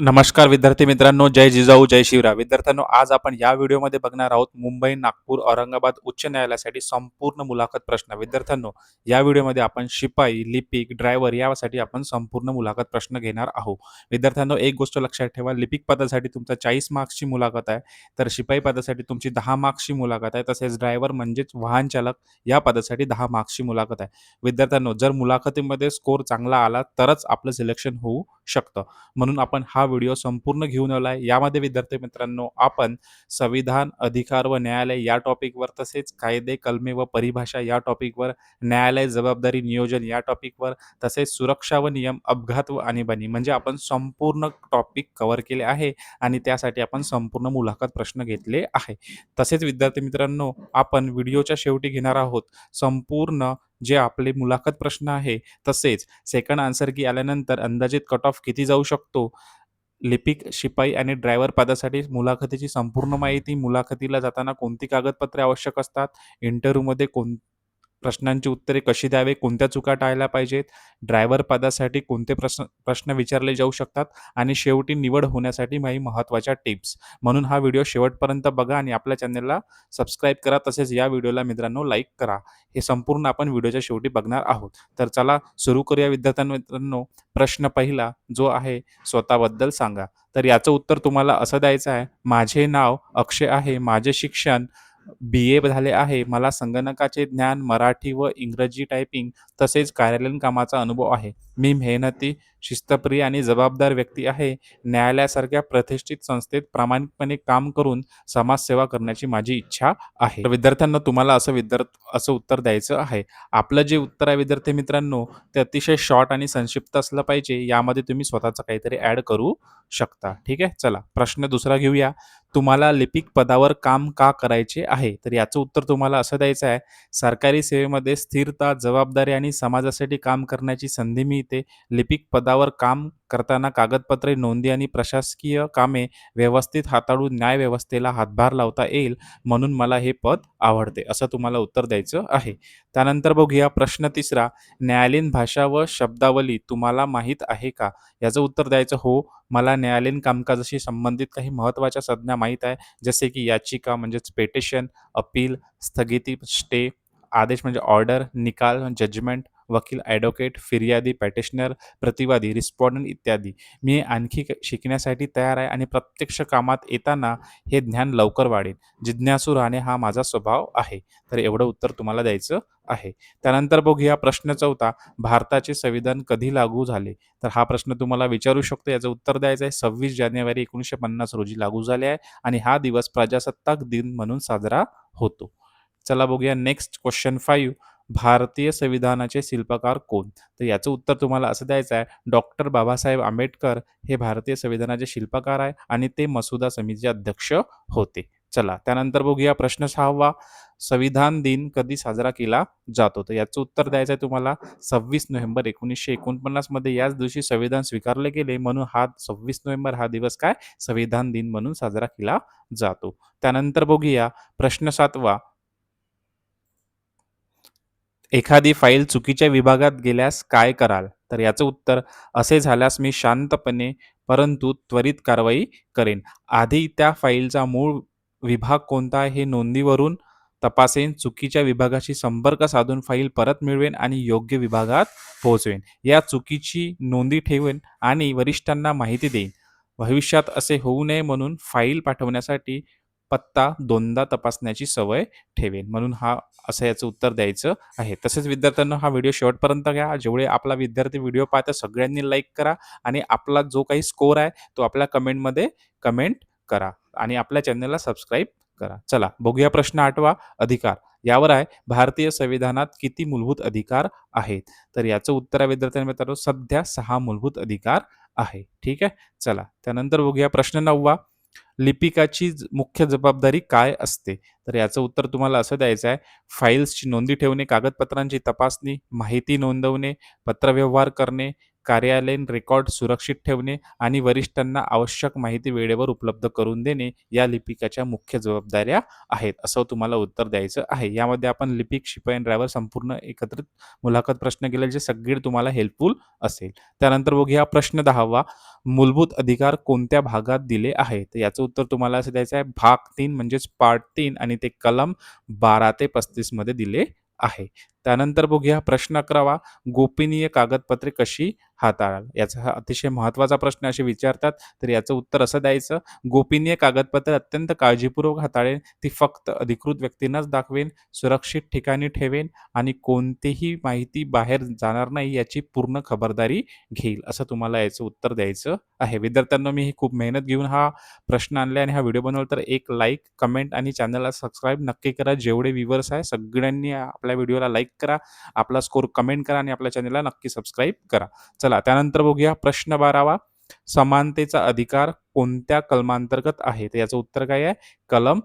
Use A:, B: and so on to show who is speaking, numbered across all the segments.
A: नमस्कार विद्यार्थी मित्रांनो, जय जिजाऊ जय शिवराय. विद्यार्थ्यांनो, आज आपण या व्हिडिओमध्ये बघणार आहोत मुंबई, नागपूर, औरंगाबाद उच्च न्यायालयासाठी संपूर्ण मुलाखत प्रश्न. विद्यार्थ्यांनो, या व्हिडिओमध्ये आपण शिपाई, लिपिक, ड्रायव्हर यासाठी आपण संपूर्ण मुलाखत प्रश्न घेणार आहोत. विद्यार्थ्यांनो, एक गोष्ट लक्षात ठेवा, लिपिक पदासाठी तुमचा 40 मार्क्सची मुलाखत आहे, तर शिपाई पदासाठी तुमची 10 मार्क्सची मुलाखत आहे. तसेच ड्रायव्हर म्हणजेच वाहन चालक या पदासाठी 10 मार्क्सची मुलाखत आहे. विद्यार्थ्यांनो, जर मुलाखतीमध्ये स्कोर चांगला आला तरच आपलं सिलेक्शन होऊ शकतं. म्हणून आपण हा व्हिडिओ संपूर्ण घेऊन आलाय. यामध्ये विद्यार्थी मित्रांनो, आपण संविधान, अधिकार व न्यायालय या टॉपिकवर, तसेच कायदे, कलमे व परिभाषा या टॉपिकवर, न्यायालय, जबाबदारी, नियोजन या टॉपिकवर, तसेच सुरक्षा व नियम, अपघात व आणीबाणी म्हणजे आपण संपूर्ण टॉपिक कव्हर केले आहे आणि त्यासाठी आपण संपूर्ण मुलाखत प्रश्न घेतले आहे. तसेच विद्यार्थी मित्रांनो, आपण व्हिडिओच्या शेवटी घेणार आहोत संपूर्ण जे आपले मुलाखत प्रश्न आहे, तसेच सेकंड आन्सर की आल्यानंतर अंदाजित कट ऑफ किती जाऊ शकतो, लिपिक, शिपाई आणि ड्रायव्हर पदासाठी मुलाखतीची संपूर्ण माहिती, मुलाखतीला जाताना कोणती कागदपत्रे आवश्यक असतात, इंटरव्ह्यूमध्ये प्रश्नांची उत्तरे कशी द्यावे, कोणत्या चुका टाळल्या पाहिजेत, ड्रायव्हर पदासाठी कोणते प्रश्न प्रश्न विचारले जाऊ शकतात आणि शेवटी निवड होण्यासाठी काही महत्त्वाच्या टिप्स. म्हणून हा व्हिडिओ शेवटपर्यंत बघा आणि आपल्या चॅनलला सबस्क्राईब करा. तसेच या व्हिडिओला मित्रांनो लाईक करा. हे संपूर्ण आपण व्हिडिओच्या शेवटी बघणार आहोत. तर चला सुरू करूया मित्रांनो. प्रश्न पहिला जो आहे, स्वतःबद्दल सांगा. तर याचं उत्तर तुम्हाला असं द्यायचं आहे, माझे नाव अक्षय आहे, माझे शिक्षण BA झाले आहे. मला संगणकाचे ज्ञान, मराठी व इंग्रजी टायपिंग तसेच कार्यालयीन कामाचा अनुभव आहे. मी मेहनती, शिस्तप्रिय आणि जबाबदार व्यक्ती आहे. न्यायालयासारख्या प्रतिष्ठित संस्थेत प्रामाणिकपणे काम करून समाजसेवा करण्याची माझी इच्छा आहे. तर विद्यार्थ्यांना तुम्हाला असं उत्तर द्यायचं आहे. आपलं जे उत्तर आहे विद्यार्थी मित्रांनो, ते अतिशय शॉर्ट आणि संक्षिप्त असलं पाहिजे. यामध्ये तुम्ही स्वतःचं काहीतरी ॲड करू शकता. ठीक आहे. चला प्रश्न दुसरा घेऊया. तुम्हाला लिपिक पदावर काम का करायचे आहे? तर याचं उत्तर तुम्हाला असं द्यायचं आहे, सरकारी सेवेमध्ये स्थिरता, जबाबदारी आणि समाजासाठी काम करण्याची संधी मिळते. लिपिक पदावर काम करताना कागदपत्रे, नोंदी आणि प्रशासकीय कामे व्यवस्थित हाताळून न्यायव्यवस्थेला हातभार लावता येईल, म्हणून मला हे पद आवडते, असं तुम्हाला उत्तर द्यायचं आहे. त्यानंतर बघूया प्रश्न तिसरा, न्यायालयीन भाषा व शब्दावली तुम्हाला माहीत आहे का? याचं उत्तर द्यायचं, हो, मला न्यायालयीन कामकाजाशी संबंधित काही महत्त्वाच्या संज्ञा माहीत आहे. जसे की याचिका म्हणजेच पिटिशन, अपील, स्थगिती, स्टे, आदेश म्हणजे ऑर्डर, निकाल जजमेंट, वकील ॲडव्होकेट, फिर्यादी पेटिशनर, प्रतिवादी रिस्पॉन्डंट इत्यादी. मी आणखी शिकण्यासाठी तयार आहे आणि प्रत्यक्ष कामात येताना हे ज्ञान लवकर वाढेल. जिज्ञासू राहणे हा माझा स्वभाव आहे. तर एवढं उत्तर तुम्हाला द्यायचं आहे. त्यानंतर बघूया प्रश्न चौथा, भारताचे संविधान कधी लागू झाले? तर हा प्रश्न तुम्हाला विचारू शकतो. याचं उत्तर द्यायचं आहे, 26 जानेवारी 1950 रोजी लागू झाले आहे आणि हा दिवस प्रजासत्ताक दिन म्हणून साजरा होतो. चला बघूया नेक्स्ट क्वेश्चन 5, भारतीय संविधानाचे शिल्पकार कोण? तर याचं उत्तर तुम्हाला असं द्यायचं आहे, डॉक्टर बाबासाहेब आंबेडकर हे भारतीय संविधानाचे शिल्पकार आहे आणि ते मसुदा समितीचे अध्यक्ष होते. चला त्यानंतर बघूया प्रश्न 6वा, संविधान दिन कधी साजरा केला जातो? तर याचं उत्तर द्यायचं आहे तुम्हाला, 26 नोव्हेंबर 1949 मध्ये याच दिवशी संविधान स्वीकारले गेले, म्हणून हा 26 नोव्हेंबर हा दिवस काय, संविधान दिन म्हणून साजरा केला जातो. त्यानंतर बघूया प्रश्न 7वा, एखादी फाईल चुकीच्या विभागात गेल्यास काय कराल? तर याचं उत्तर, असे झाल्यास मी शांतपणे परंतु त्वरित कारवाई करेन. आधी त्या फाईलचा मूळ विभाग कोणता आहे हे नोंदीवरून तपासेन. चुकीच्या विभागाशी संपर्क साधून फाईल परत मिळवेन आणि योग्य विभागात पोहोचवेन. या चुकीची नोंदी ठेवेन आणि वरिष्ठांना माहिती देईन. भविष्यात असे होऊ नये म्हणून फाईल पाठवण्यासाठी पत्ता दोनदा तपासण्याची सवय ठेवेन. म्हणून असं याचं उत्तर द्यायचं आहे. तसेच विद्यार्थ्यांनो, हा व्हिडिओ शेवटपर्यंत घ्या. जेवढे आपला विद्यार्थी व्हिडिओ पाहतात सगळ्यांनी लाईक करा आणि आपला जो काही स्कोर आहे तो आपल्या कमेंटमध्ये कमेंट करा आणि आपल्या चॅनलला सबस्क्राईब करा. चला बघूया प्रश्न 8वा, अधिकार. यावर आहे, भारतीय संविधानात किती मूलभूत अधिकार आहेत? तर याचं उत्तर आहे विद्यार्थ्यांनो, सध्या 6 मूलभूत अधिकार आहे. ठीक आहे. चला त्यानंतर बघूया प्रश्न 9वा, लिपिकाची मुख्य जबाबदारी काय असते? तर याचं उत्तर तुम्हाला असं द्यायचं आहे, फाईल्सची नोंदी ठेवणे, कागदपत्रांची तपासणी, माहिती नोंदवणे, पत्रव्यवहार करणे, कार्यालयीन रेकॉर्ड सुरक्षित ठेवणे आणि वरिष्ठांना आवश्यक माहिती वेळेवर उपलब्ध करून देणे या लिपिकाच्या मुख्य जबाबदाऱ्या आहेत, असं तुम्हाला उत्तर द्यायचं आहे. यामध्ये आपण लिपिक, शिपाई आणि ड्रायव्हर संपूर्ण एकत्रित मुलाखत प्रश्न केले जे सगळे तुम्हाला हेल्पफुल असेल. त्यानंतर बघूया प्रश्न 10वा मूलभूत अधिकार कोणत्या भागात दिले आहेत? तर याचं उत्तर तुम्हाला असं द्यायचं आहे भाग 3 म्हणजेच पार्ट 3 आणि ते कलम 12 ते 35 मध्ये दिले आहे. त्यानंतर बघूया प्रश्न 11वा गोपनीय कागदपत्रे कशी हाताळाल? याचा हा अतिशय महत्त्वाचा प्रश्न असे विचारतात. तर याचं उत्तर असं द्यायचं, गोपनीय कागदपत्रे अत्यंत काळजीपूर्वक हाताळेन. ती फक्त अधिकृत व्यक्तींनाच दाखवेन, सुरक्षित ठिकाणी ठेवेन आणि कोणतीही माहिती बाहेर जाणार नाही याची पूर्ण खबरदारी घेईल, असं तुम्हाला याचं उत्तर द्यायचं आहे. विद्यार्थ्यांनो, मी ही खूप मेहनत घेऊन हा प्रश्न आणले आणि हा व्हिडिओ बनवला, तर एक लाईक, कमेंट आणि चॅनलला सबस्क्राईब नक्की करा. जेवढे व्ह्यूअर्स आहे सगळ्यांनी आपल्या व्हिडिओला लाईक करा, आपला स्कोर कमेंट करा आणि आपल्या चॅनलला नक्की सबस्क्राईब करा. चला त्यानंतर बघूया प्रश्न 12वा समानतेचा अधिकार कोणत्या कलमांतर्गत आहे? तर याचं उत्तर काय आहे? कलम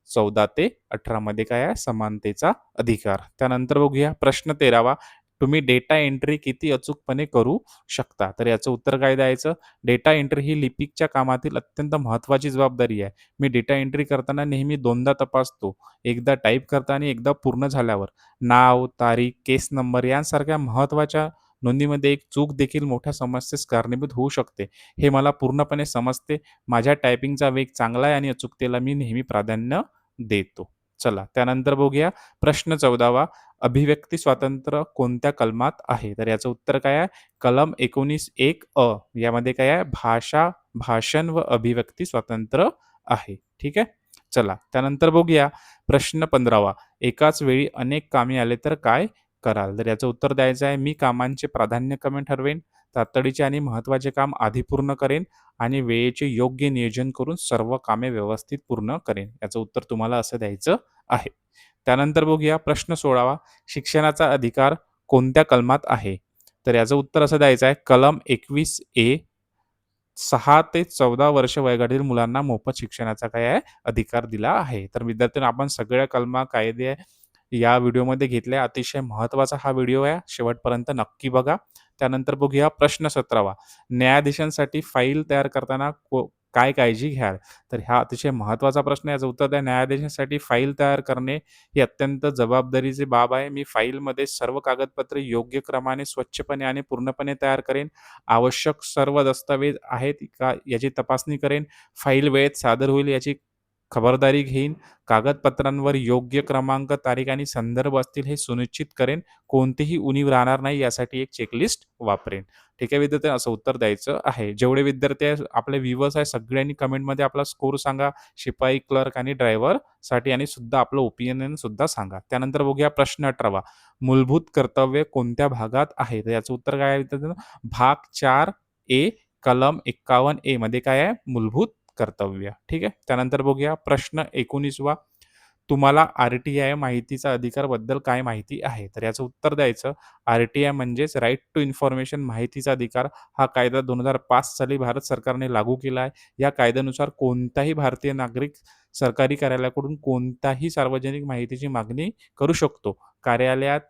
A: 14 ते 18 मध्ये काय आहे? समानतेचा अधिकार. त्यानंतर बघूया प्रश्न 13वा तुम्ही डेटा एंट्री किती अचूकपणे करू शकता? तर याचं उत्तर काय द्यायचं? डेटा एंट्री ही लिपिकच्या कामातील अत्यंत महत्त्वाची जबाबदारी आहे. मी डेटा एंट्री करताना नेहमी दोनदा तपासतो. एकदा टाइप करताना आणि एकदा पूर्ण झाल्यावर. नाव, तारीख, केस नंबर यांसारख्या महत्त्वाच्या नोंदीमध्ये एक चूक देखील मोठ्या समस्येस कारणीभूत होऊ शकते. हे मला पूर्णपणे समजते. माझ्या टायपिंगचा वेग चांगला आहे आणि अचूकतेला मी नेहमी प्राधान्य देतो. चला त्यानंतर बघूया प्रश्न 14वा अभिव्यक्ती स्वातंत्र्य कोणत्या कलमात आहे? तर याचं उत्तर काय आहे? कलम 19(1) अ यामध्ये काय आहे? भाषा, भाषण व अभिव्यक्ती स्वातंत्र्य आहे. ठीक आहे. चला त्यानंतर बघूया प्रश्न 15वा एकाच वेळी अनेक कामे आले तर काय कराल? तर याचं उत्तर द्यायचं आहे मी कामांचे प्राधान्यक्रम ठरवेन, तातडीचे आणि महत्त्वाचे काम आधी पूर्ण करेन आणि वेळेचे योग्य नियोजन करून सर्व कामे व्यवस्थित पूर्ण करेन. याचं उत्तर तुम्हाला असं द्यायचं आहे. त्यानंतर बघूया प्रश्न 16वा शिक्षणाचा अधिकार कोणत्या कलमात आहे? तर याचं उत्तर असं द्यायचं आहे कलम 21(ए) 6 ते 14 वर्ष वयोगटातील मुलांना मोफत शिक्षणाचा काय आहे? अधिकार दिला आहे. तर विद्यार्थ्यांनो आपण सगळ्या कलमा, कायदे या व्हिडिओमध्ये घेतल्या. अतिशय महत्त्वाचा हा व्हिडिओ आहे. शेवटपर्यंत नक्की बघा. त्यानंतर बघूया प्रश्न 17वा न्यायाधीशांसाठी फाईल तयार करताना काय काळजी घ्याल? तर हा अतिशय महत्त्वाचा प्रश्न आहे. याचं उत्तर द्या. न्यायाधीशांसाठी फाईल तयार करणे ही अत्यंत जबाबदारीची बाब आहे. मी फाईलमध्ये सर्व कागदपत्रे योग्य क्रमाने, स्वच्छपणे आणि पूर्णपणे तयार करेन. आवश्यक सर्व दस्तावेज आहेत का याची तपासणी करेन. फाईल वेळेत सादर होईल याची खबरदारी घेईन. कागदपत्रांवर योग्य क्रमांक, तारीख आणि संदर्भ असतील हे सुनिश्चित करेन. कोणतीही उणीव राहणार नाही यासाठी एक चेकलिस्ट वापरेन. ठीक आहे विद्यार्थी, असं उत्तर द्यायचं आहे. जेवढे विद्यार्थी आहे, आपले व्ह्यूअर्स आहे सगळ्यांनी कमेंटमध्ये आपला स्कोर सांगा. शिपाई, क्लर्क आणि ड्रायव्हरसाठी आणि सुद्धा आपलं ओपिनियन सुद्धा सांगा. त्यानंतर बघूया प्रश्न 18वा मूलभूत कर्तव्य कोणत्या भागात आहे? तर याचं उत्तर काय आहे विद्यार्थ्यांनो? भाग 4(ए) कलम 51(ए) मध्ये काय आहे? मूलभूत कर्तव्य. ठीक आहे. त्यानंतर बघूया प्रश्न 19वा तुम्हाला आर-टी-आय माहितीचा अधिकारबद्दल काय माहिती आहे? तर याचं उत्तर द्यायचं आर-टी-आय म्हणजेच राइट टू इन्फॉर्मेशन माहितीचा अधिकार. हा कायदा 2005 साली भारत सरकारने लागू केला आहे. या कायद्यानुसार कोणताही भारतीय नागरिक सरकारी कार्यालयाकडून कोणताही सार्वजनिक माहितीची मागणी करू शकतो. कार्यालयात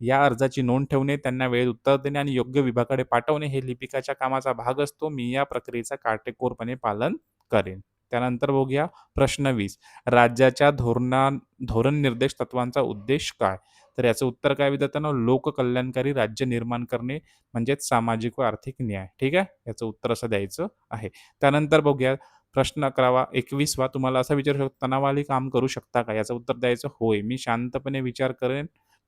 A: या अर्जाची नोंद ठेवणे, त्यांना वेळेत उत्तर देणे आणि योग्य विभागाकडे पाठवणे हे लिपिकाच्या कामाचा भाग असतो. मी या प्रक्रियेचा काटेकोरपणे पालन करेन. त्यानंतर बघूया प्रश्न 20 राज्याच्या धोरण निर्देश तत्वांचा उद्देश काय? तर याचं उत्तर काय विद्यार्थ्यांनो? लोककल्याणकारी राज्य निर्माण करणे म्हणजेच सामाजिक व आर्थिक न्याय. ठीक आहे. याचं उत्तर असं द्यायचं आहे. त्यानंतर बघूया प्रश्न 11वा 21वा तुम्हाला असा विचारू शकतो तणावाखाली काम करू शकता का? याचं उत्तर द्यायचं होय. मी शांतपणे विचार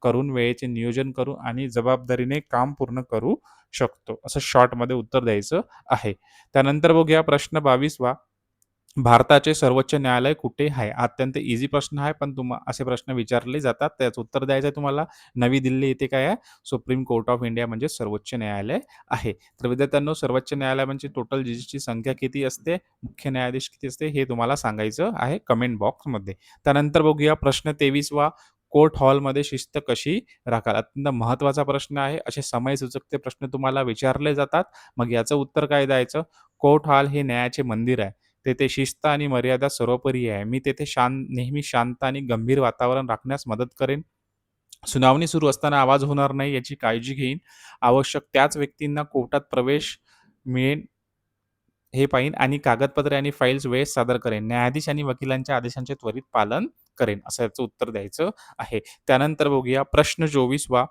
A: करून वेळेचे नियोजन करू आणि जबाबदारीने काम पूर्ण करू शकतो. असं शॉर्टमध्ये उत्तर द्यायचं आहे. त्यानंतर बघूया प्रश्न 22वा भारताचे सर्वोच्च न्यायालय कुठे आहे? अत्यंत ईझी प्रश्न आहे, पण असे प्रश्न विचारले जातात. त्याचं उत्तर द्यायचं आहे तुम्हाला. नवी दिल्ली येथे काय आहे? सुप्रीम कोर्ट ऑफ इंडिया म्हणजे सर्वोच्च न्यायालय आहे. तर विद्यार्थ्यांनो सर्वोच्च न्यायालय म्हणजे टोटल जजेसची संख्या किती असते? मुख्य न्यायाधीश किती असते? हे तुम्हाला सांगायचं आहे कमेंट बॉक्समध्ये. त्यानंतर बघूया प्रश्न 23वा कोर्ट हॉलमध्ये शिस्त कशी राखाल? अत्यंत महत्त्वाचा प्रश्न आहे. असे समयसूचक प्रश्न तुम्हाला विचारले जातात. मग याचं उत्तर काय द्यायचं? कोर्ट हॉल हे न्यायाचे मंदिर आहे. तेथे शिस्त आणि मर्यादा सर्वोपरी आहे. मी तेथे नेहमी शांत आणि गंभीर वातावरण राखण्यास मदत करेन. सुनावणी सुरू असताना आवाज होणार नाही याची काळजी घेईन. आवश्यक त्याच व्यक्तींना कोर्टात प्रवेश मिळेल हे पाहीन आणि कागदपत्रे आणि फाइल्स वेळेस सादर करेन. न्यायाधीश आणि वकिलांच्या आदेशांचे त्वरित पालन करेन, असं याचं उत्तर द्यायचं आहे. त्यानंतर बघूया प्रश्न 24वा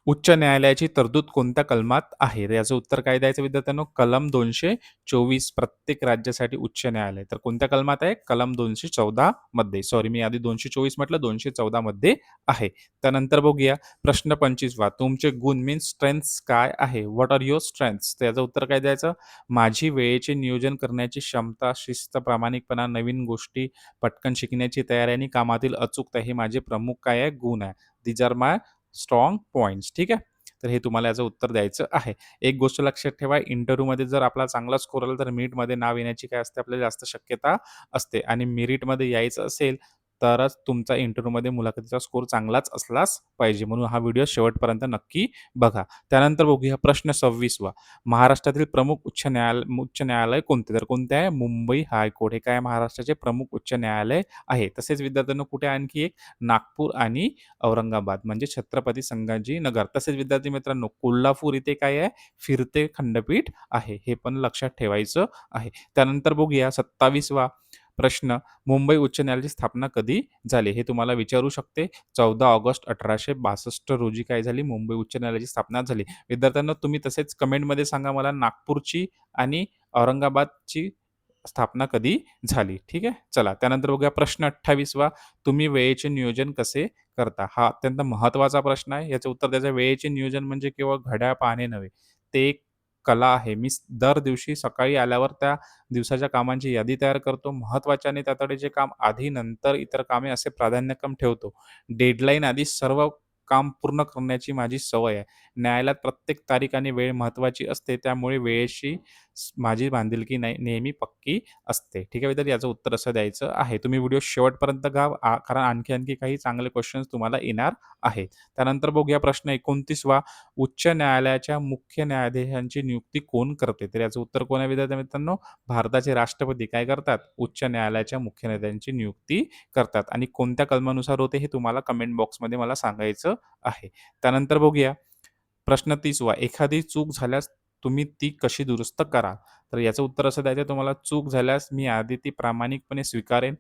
A: उच्च न्यायालयाची तरतूद कोणत्या कलमात आहे? तर याचं उत्तर काय द्यायचं विद्यार्थ्यांनो? कलम 224 प्रत्येक राज्यासाठी उच्च न्यायालय. तर कोणत्या कलमात आहे? कलम 214 मध्ये. सॉरी मी आधी 224 म्हटलं 214 मध्ये आहे. त्यानंतर बघूया प्रश्न 25वा तुमचे गुण मीन्स स्ट्रेंथ्स काय आहे? What are your strengths? तर याचं उत्तर काय द्यायचं? माझी वेळेचे नियोजन करण्याची क्षमता, शिस्त, प्रामाणिकपणा, नवीन गोष्टी पटकन शिकण्याची तयारी आणि कामातील अचूकता हे माझे प्रमुख काय आहे? गुण आहे. These are my strong points. ठीक आहे. तर हे तुम्हाला याचं उत्तर द्यायचं आहे. एक गोष्ट लक्षात ठेवा, इंटरव्ह्यूमध्ये जर आपला चांगला स्कोर आला तर मेरिटमध्ये नाव येण्याची काय असते आपल्याला जास्त शक्यता असते आणि मेरिटमध्ये यायचं असेल तरच तुमचा इंटरव्ह्यूमध्ये मुलाखतीचा स्कोर चांगलाच असलाच पाहिजे. म्हणून हा व्हिडिओ शेवटपर्यंत नक्की बघा. त्यानंतर बघूया प्रश्न 26वा महाराष्ट्रातील प्रमुख उच्च न्यायालय कोणते? तर कोणते आहे? मुंबई हायकोर्ट हे काय महाराष्ट्राचे प्रमुख उच्च न्यायालय आहे. तसेच विद्यार्थ्यांनो कुठे आणखी एक नागपूर आणि औरंगाबाद म्हणजे छत्रपती संभाजी नगर. तसेच विद्यार्थी मित्रांनो कोल्हापूर इथे काय आहे? फिरते खंडपीठ आहे. हे पण लक्षात ठेवायचं आहे. त्यानंतर बघूया 27वा प्रश्न मुंबई उच्च न्यायालयाची स्थापना कधी झाली? हे तुम्हाला विचारू शकते. 14 ऑगस्ट 1862 रोजी काय झाली? मुंबई उच्च न्यायालयाची स्थापना झाली. विद्यार्थ्यांनो तुम्ही तसेच कमेंटमध्ये सांगा मला नागपूरची आणि औरंगाबादची स्थापना कधी झाली? ठीक आहे. चला त्यानंतर बघूया प्रश्न 28वा तुम्ही वेळेचे नियोजन कसे करता? हा अत्यंत महत्त्वाचा प्रश्न आहे. याचं उत्तर द्यायचं वेळेचे नियोजन म्हणजे केवळ घड्याळ पाहणे नव्हे. ते एक कला आहे. मी दर दिवशी सकाळी आल्यावर त्या दिवसाच्या कामांची यादी तयार करतो. महत्त्वाचे आणि तातडीचे काम आधी, नंतर इतर कामे असे प्राधान्यक्रम ठेवतो. डेडलाईन आधी सर्व काम पूर्ण करण्याची माझी सवय आहे. न्यायालयात प्रत्येक तारीख आणि वेळ महत्त्वाची असते. त्यामुळे वेळेशी माझी बांधिलकी नेहमी पक्की असते. ठीक आहे विद्यार्थी, याचं उत्तर असं द्यायचं आहे. तुम्ही व्हिडिओ शेवटपर्यंत कारण आणखी काही चांगले क्वेशन्स तुम्हाला येणार आहेत. त्यानंतर बघूया प्रश्न 29वा उच्च न्यायालयाच्या मुख्य न्यायाधीशांची नियुक्ती कोण करते? तर याचं उत्तर कोण आहे विद्यार्थी मित्रांनो? भारताचे राष्ट्रपती काय करतात? उच्च न्यायालयाच्या मुख्य न्यायाधीशांची नियुक्ती करतात आणि कोणत्या कलमानुसार होते हे तुम्हाला कमेंट बॉक्समध्ये मला सांगायचं आहे. त्यानंतर बघूया प्रश्न 30वा एखादी चूक झाल्यास तुम्ही ती कशी दुरुस्त कराल? तर याचं उत्तर असं द्यायचं तुम्हाला चूक झाल्यास मी आधी ती प्रामाणिकपणे स्वीकारेन.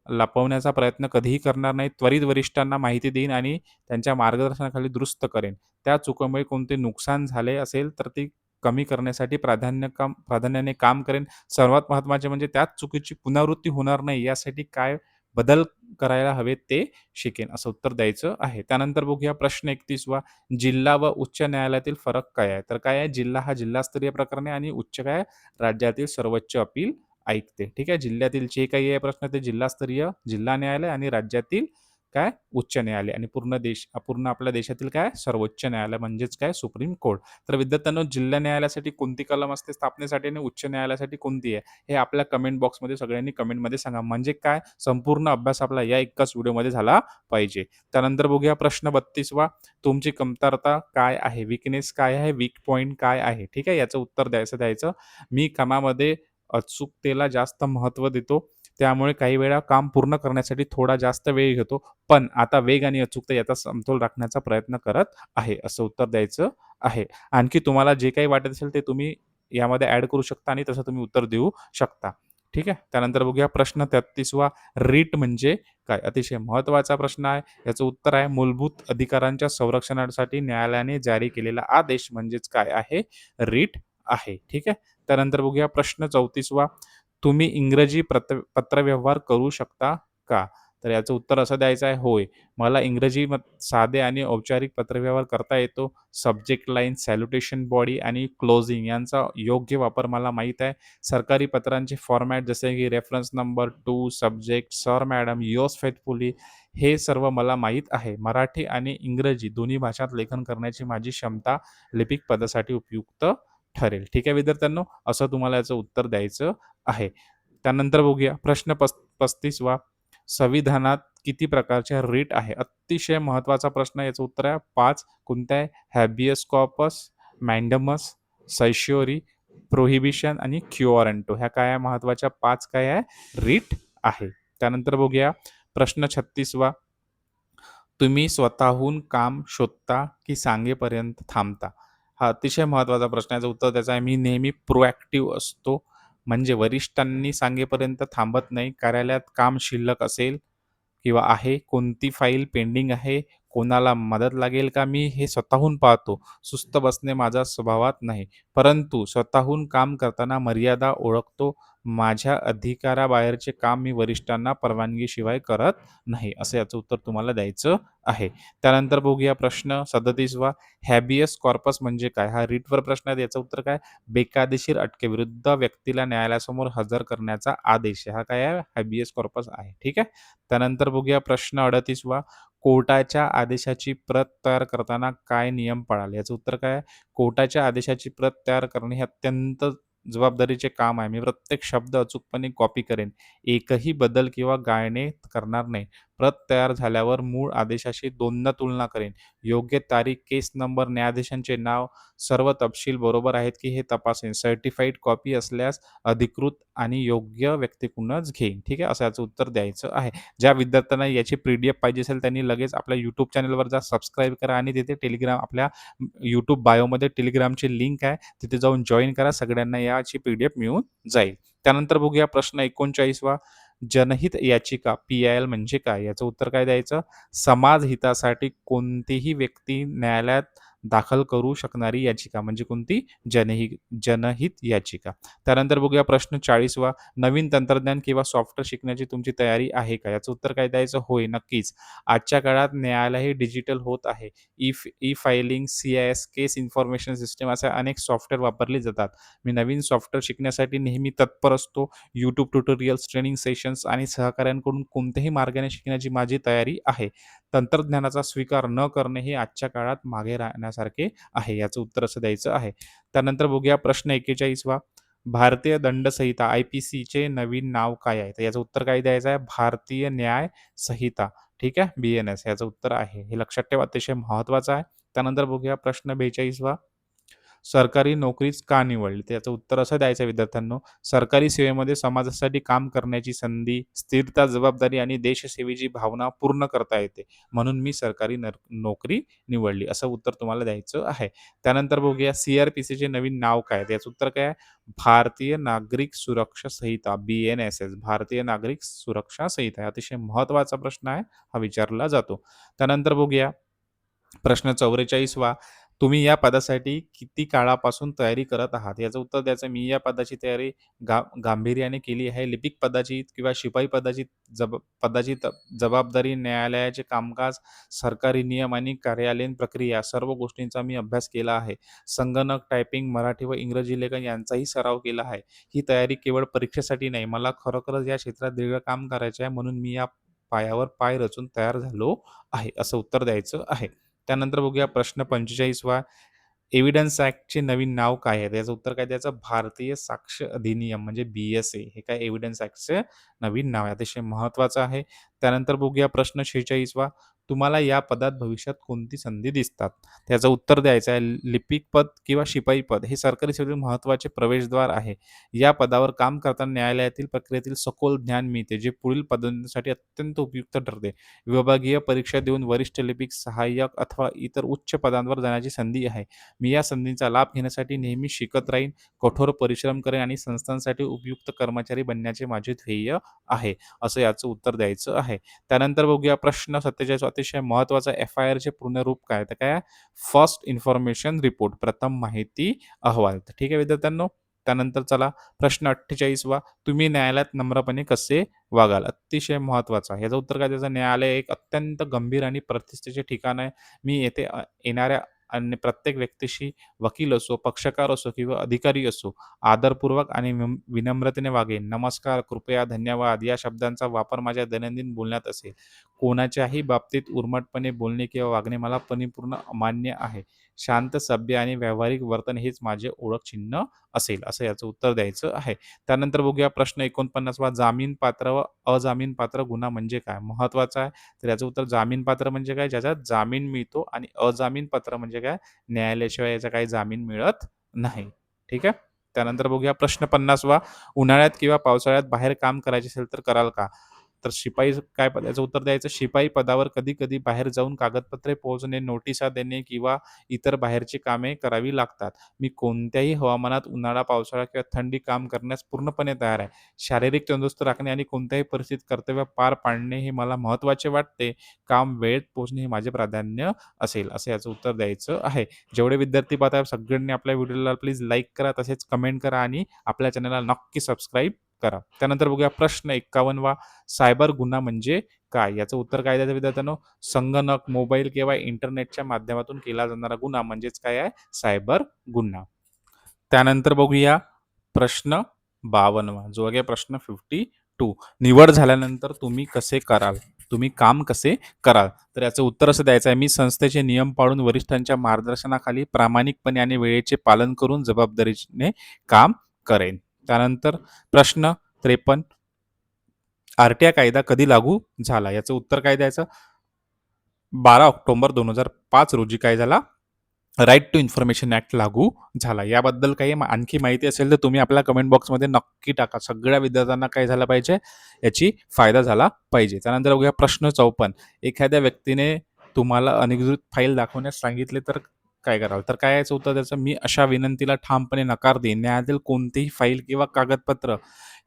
A: लपवण्याचा प्रयत्न कधीही करणार नाही. त्वरित वरिष्ठांना माहिती देईन आणि त्यांच्या मार्गदर्शनाखाली दुरुस्त करेन. त्या चुकीमुळे कोणते नुकसान झाले असेल तर ती कमी करण्यासाठी प्राधान्याने काम करेन. सर्वात महत्त्वाचे म्हणजे त्याच चुकीची पुनरावृत्ती होणार नाही यासाठी काय बदल करायला हवेत ते शिकेन, असं उत्तर द्यायचं आहे. त्यानंतर बघूया प्रश्न 31वा जिल्हा व उच्च न्यायालयातील फरक काय आहे? तर काय आहे जिल्हा हा जिल्हास्तरीय प्रकरण आहे आणि उच्च काय आहे? राज्यातील सर्वोच्च अपील ऐकते. ठीक आहे. जिल्ह्यातील जे काही आहे प्रश्न ते जिल्हास्तरीय जिल्हा न्यायालय आणि राज्यातील काय उच्च न्यायालय आणि पूर्ण आपल्या देशातील काय सर्वोच्च न्यायालय म्हणजेच काय सुप्रीम कोर्ट. तर विद्यार्थ्यांनो जिल्हा न्यायालयासाठी कोणती कलम असते स्थापनेसाठी आणि उच्च न्यायालयासाठी कोणती आहे? हे आपल्या कमेंट बॉक्समध्ये सगळ्यांनी कमेंटमध्ये सांगा. म्हणजे काय संपूर्ण अभ्यास आपला या एकाच व्हिडिओमध्ये झाला पाहिजे. त्यानंतर बघूया प्रश्न 32वा तुमची कमतरता काय आहे? वीकनेस काय आहे? वीक पॉइंट काय आहे? ठीक आहे. याचं उत्तर द्यायचं. मी कामामध्ये अचूकतेला जास्त महत्त्व देतो. त्यामुळे काही वेळा काम पूर्ण करण्यासाठी थोडा जास्त वेळ घेतो. पण आता वेग आणि अचूकता याचा समतोल राखण्याचा प्रयत्न करत आहे, असं उत्तर द्यायचं आहे. आणखी तुम्हाला जे काही वाटत असेल ते तुम्ही यामध्ये ॲड करू शकता आणि तसं तुम्ही उत्तर देऊ शकता. ठीक आहे. त्यानंतर बघूया प्रश्न 33वा रिट म्हणजे काय? अतिशय महत्त्वाचा प्रश्न आहे. याचं उत्तर आहे मूलभूत अधिकारांच्या संरक्षणासाठी न्यायालयाने जारी केलेला आदेश म्हणजेच काय आहे? रिट आहे. ठीक आहे. त्यानंतर बघूया प्रश्न 34वा तुम्ही इंग्रजी पत्रव्यवहार करू शकता का? तर याचं उत्तर असं द्यायचं आहे, होय. मला इंग्रजी साधे आणि औपचारिक पत्रव्यवहार करता येतो. सब्जेक्ट लाईन, सॅल्युटेशन बॉडी आणि क्लोजिंग यांचा योग्य वापर मला माहीत आहे. सरकारी पत्रांचे फॉर्मॅट जसे की reference number, to, subject, sir, madam, yours faithfully हे सर्व मला माहीत आहे. मराठी आणि इंग्रजी दोन्ही भाषात लेखन करण्याची माझी क्षमता लिपिक पदासाठी उपयुक्त ठरेल. ठीक आहे विद्यार्थ्यांनो, असं तुम्हाला याचं उत्तर द्यायचं आहे. त्यानंतर बघूया प्रश्न 35वा संविधानात किती प्रकारच्या रिट आहे? अतिशय महत्त्वाचा प्रश्न आहे. याचं उत्तर आहे 5. कोणतं आहे? हॅबियस कॉर्पस, मॅन्डमस, सैश्योरी, प्रोहिबिशन आणि क्युअरंटो ह्या काय आहे महत्त्वाच्या 5 काय आहे? रिट आहे. त्यानंतर बघूया प्रश्न 36वा तुम्ही स्वतःहून काम शोधता की सांगेपर्यंत थांबता? हा अतिशय महत्त्वाचा प्रश्न आहे. याचं उत्तर त्याचं आहे, मी नेहमी प्रोएक्टिव्ह असतो. म्हणजे वरिष्ठांनी सांगेपर्यंत थांबत नाही. कार्यालयात काम शिल्लक असेल किंवा आहे, कोणती फाईल पेंडिंग आहे, कोणाला मदत लागेल का, मी हे स्वतःहून पाहतो. सुस्त बसणे माझा स्वभावात नाही. परंतु स्वतःहून काम करताना मर्यादा ओळखतो. माझ्या अधिकाराबाहेरचे काम मी वरिष्ठांना परवानगीशिवाय करत नाही. असं याचं उत्तर तुम्हाला द्यायचं आहे. त्यानंतर बघूया प्रश्न 37वा, हॅबियस कॉर्पस म्हणजे काय? हा रीटवर प्रश्न आहे. याचं उत्तर काय? बेकायदेशीर अटकेविरुद्ध व्यक्तीला न्यायालयासमोर हजर करण्याचा आदेश. हा काय आहे? हॅबियस कॉर्पस आहे. ठीक आहे. त्यानंतर बघूया प्रश्न 38वा, कोर्टाच्या आदेशाची प्रत तयार करताना काय नियम पाळाल? याचं उत्तर काय आहे? कोर्टाच्या आदेशाची प्रत तयार करणे हे अत्यंत जबाबदारीचे काम आहे. मी प्रत्येक शब्द अचूकपणे कॉपी करेन. एकही बदल किंवा गाळणे करणार नाही. प्रत तयार झाल्यावर मूळ आदेशाशी दोनदा तुलना करेन. योग्य तारीख, केस नंबर, न्यायाधीशांचे नाव, सर्व तपशील बरोबर आहेत की हे तपासेन. सर्टिफाईड कॉपी असल्यास अधिकृत आणि योग्य व्यक्तीकडूनच घेईन. ठीक आहे. असं याचं उत्तर द्यायचं आहे. ज्या विद्यार्थ्यांना याची पी-डी-एफ पाहिजे असेल त्यांनी लगेच आपल्या YouTube चॅनलवर जा, सबस्क्राईब करा आणि तिथे टेलिग्राम आपल्या YouTube बायोमध्ये टेलिग्रामची लिंक आहे. तिथे जाऊन जॉइन करा. सगळ्यांना याची पी-डी-एफ मिळून जाईल. त्यानंतर बघूया प्रश्न 39वा, जनहित याचिका पी-आय-एल म्हणजे काय? याचं उत्तर काय द्यायचं? समाज हितासाठी कोणतीही व्यक्ती न्यायालयात दाखल करू शकणारी याचिका म्हणजे कोणती? जनहित याचिका. त्यानंतर बघूया प्रश्न 40वा, नवीन तंत्रज्ञान किंवा सॉफ्टवेअर शिकण्याची तुमची तयारी आहे का? याचं उत्तर काय द्यायचं? होय, नक्कीच. आजच्या काळात न्यायालय डिजिटल होत आहे. ई-फायलिंग, सी-आय-एस, केस इन्फॉर्मेशन सिस्टम असे अनेक सॉफ्टवेअर वापरले जातात. मी नवीन सॉफ्टवेअर शिकण्यासाठी नेहमी तत्पर असतो. YouTube ट्युटोरियल्स, ट्रेनिंग सेशन्स आणि सहकाऱ्यांकडून कोणत्याही मार्गाने शिकण्याची माझी तयारी आहे. तंत्रज्ञानाचा स्वीकार न करणे हे आजच्या काळात मागे राहण्यासारखे आहे. याचं उत्तर असं द्यायचं आहे. त्यानंतर बघूया प्रश्न 41वा, भारतीय दंड संहिता आय-पी-सीचे नवीन नाव काय आहे? तर याचं उत्तर काय द्यायचं आहे? भारतीय न्याय संहिता. ठीक आहे. बी-एन-एस याचं उत्तर आहे. हे लक्षात ठेवा, अतिशय महत्त्वाचं आहे. त्यानंतर बघूया प्रश्न 42वा, सरकारी नोकरीच का निवडली? त्याचं उत्तर असं द्यायचं आहे विद्यार्थ्यांनो, सरकारी सेवेमध्ये समाजासाठी काम करण्याची संधी, स्थिरता, जबाबदारी आणि देशसेवेची भावना पूर्ण करता येते. म्हणून मी सरकारी नोकरी निवडली. असं उत्तर तुम्हाला द्यायचं आहे. त्यानंतर बघूया सी-आर-पी-सीचे नवीन नाव काय? तर याचं उत्तर काय आहे? भारतीय नागरिक सुरक्षा संहिता, बी-एन-एस-एस, भारतीय नागरिक सुरक्षा संहिता. हा अतिशय महत्त्वाचा प्रश्न आहे. हा विचारला जातो. त्यानंतर बघूया प्रश्न 44वा, तुम्ही या पदासाठी किती काळापासून तयारी करत आहात? याचं उत्तर द्यायचं, मी या पदाची तयारी गांभीर्याने केली आहे. लिपिक पदाची किंवा शिपाई पदाची जबाबदारी, न्यायालयाचे कामकाज, सरकारी नियम आणि कार्यालयीन प्रक्रिया सर्व गोष्टींचा मी अभ्यास केला आहे. संगणक, टायपिंग, मराठी व इंग्रजी लेखन यांचाही सराव केला आहे. ही तयारी केवळ परीक्षेसाठी नाही, मला खरोखरच या क्षेत्रात दीर्घ काम करायचे आहे, म्हणून मी या पायावर पाय रचून तयार झालो आहे. असं उत्तर द्यायचं आहे. त्यानंतर बघूया प्रश्न 45वा, एव्हिडन्स ॲक्टचे नवीन नाव काय आहे? याचं उत्तर काय द्यायचं? भारतीय साक्ष अधिनियम म्हणजे बी-एस-ए. हे काय एव्हिडन्स ॲक्टचं नवीन नाव आहे. अतिशय महत्त्वाचं आहे. त्यानंतर बघूया प्रश्न 46वा, तुम्हाला या पदात भविष्यात कोणती संधी दिसतात? त्याचं उत्तर द्यायचं आहे, लिपिक पद किंवा शिपाई पद हे सरकारी सेवेतील महत्त्वाचे प्रवेशद्वार आहे. या पदावर काम करताना न्यायालयातील प्रक्रियेतील सखोल ज्ञान मिळते, जे पुढील पदोन्नतीसाठी अत्यंत उपयुक्त ठरते. विभागीय परीक्षा देऊन वरिष्ठ लिपिक, सहाय्यक अथवा इतर उच्च पदांवर जाण्याची संधी आहे. मी या संधीचा लाभ घेण्यासाठी नेहमी शिकत राहीन, कठोर परिश्रम करेन आणि संस्थांसाठी उपयुक्त कर्मचारी बनण्याचे माझे ध्येय आहे. असं याचं उत्तर द्यायचं आहे. त्यानंतर बघूया प्रश्न 47 अतिशय महत्त्वाचा, एफ-आय-आरचे पूर्ण रूप काय? तर काय? फर्स्ट इन्फॉर्मेशन रिपोर्ट, प्रथम माहिती अहवाल. तर ठीक आहे विद्यार्थ्यांनो. त्यानंतर चला प्रश्न 48वा, तुम्ही न्यायालयात नम्रपणे कसे वागाल? अतिशय महत्त्वाचा आहे. याचं उत्तर काय द्यायचं? न्यायालय एक अत्यंत गंभीर आणि प्रतिष्ठेचे ठिकाण आहे. मी येथे येणाऱ्या आणि प्रत्येक व्यक्तीशी, वकील असो, पक्षकार असो किंवा अधिकारी असो, आदरपूर्वक आणि विनम्रतेने वागेन. नमस्कार, कृपया, धन्यवाद या शब्दांचा वापर माझ्या दैनंदिन बोलण्यात असेल. कोणाच्याही बाबतीत उर्मटपणे बोलणे किंवा वागणे मला परिपूर्ण अमान्य आहे. शांत, सभ्य आणि व्यावहारिक वर्तन हेच माझे ओळख चिन्ह असेल. असं याचं उत्तर द्यायचं आहे. त्यानंतर बघूया प्रश्न 49वा, जामीनपात्र व अजामीनपात्र गुन्हा म्हणजे काय? महत्त्वाचा आहे. तर याचं उत्तर, जामीनपात्र म्हणजे काय? ज्याच्यात जामीन मिळतो, आणि अजामीनपात्र म्हणजे काय? न्यायालयाशिवाय याचा काही जामीन मिळत नाही. ठीक आहे. त्यानंतर बघूया प्रश्न 50वा, उन्हाळ्यात किंवा पावसाळ्यात बाहेर काम करायचे असेल तर कराल का? तर शिपाई काय याचं उत्तर द्यायचं, शिपाई पदावर कधी-कधी बाहेर जाऊन कागदपत्रे पोहोचणे, नोटिसा देणे किंवा इतर बाहेरची कामे करावी लागतात. मी कोणत्याही हवामानात उन्हाळा, पावसाळा किंवा थंडी काम करण्यास पूर्णपणे तयार आहे. शारीरिक तंदुरुस्त राखणे आणि कोणत्याही परिस्थितीत कर्तव्य पार पाडणे हे मला महत्त्वाचे वाटते. काम वेळेत पोहोचणे हे माझे प्राधान्य असेल, असं याचं उत्तर द्यायचं आहे. जेवढे विद्यार्थी पाहत सगळ्यांनी आपल्या व्हिडिओला प्लीज लाईक करा, तसेच कमेंट करा आणि आपल्या चॅनलला नक्की सबस्क्राईब करा. त्यानंतर बघूया प्रश्न 51वा, सायबर गुन्हा म्हणजे काय? याचं उत्तर काय द्यायचं विद्यार्थ्यांनो? संगणक, मोबाईल किंवा इंटरनेटच्या माध्यमातून केला जाणारा गुन्हा म्हणजेच काय आहे? सायबर गुन्हा. त्यानंतर बघूया प्रश्न 52वा, जो आहे प्रश्न 52. निवड झाल्यानंतर तुम्ही कसे कराल? तुम्ही काम कसे कराल? तर याचं उत्तर असं द्यायचं आहे, मी संस्थेचे नियम पाळून वरिष्ठांच्या मार्गदर्शनाखाली प्रामाणिकपणे आणि वेळेचे पालन करून जबाबदारीने काम करेन. त्यानंतर प्रश्न 53, आरटीआय कायदा कधी लागू झाला? याचं उत्तर काय द्यायचं? 12 ऑक्टोबर 2005 रोजी काय झाला? राईट टू इन्फॉर्मेशन ॲक्ट लागू झाला. याबद्दल काही आणखी माहिती असेल तर तुम्ही आपल्या कमेंट बॉक्समध्ये नक्की टाका. सगळ्या विद्यार्थ्यांना काय झालं पाहिजे? याची फायदा झाला पाहिजे. त्यानंतर बघूया प्रश्न 54, एखाद्या व्यक्तीने तुम्हाला अनधिकृत फाईल दाखवण्यास सांगितले तर काय कराल? तर काय याचं उत्तर त्याचं, मी अशा विनंतीला ठामपणे नकार देईन. न्यायालयातील कोणतीही फाईल किंवा कागदपत्र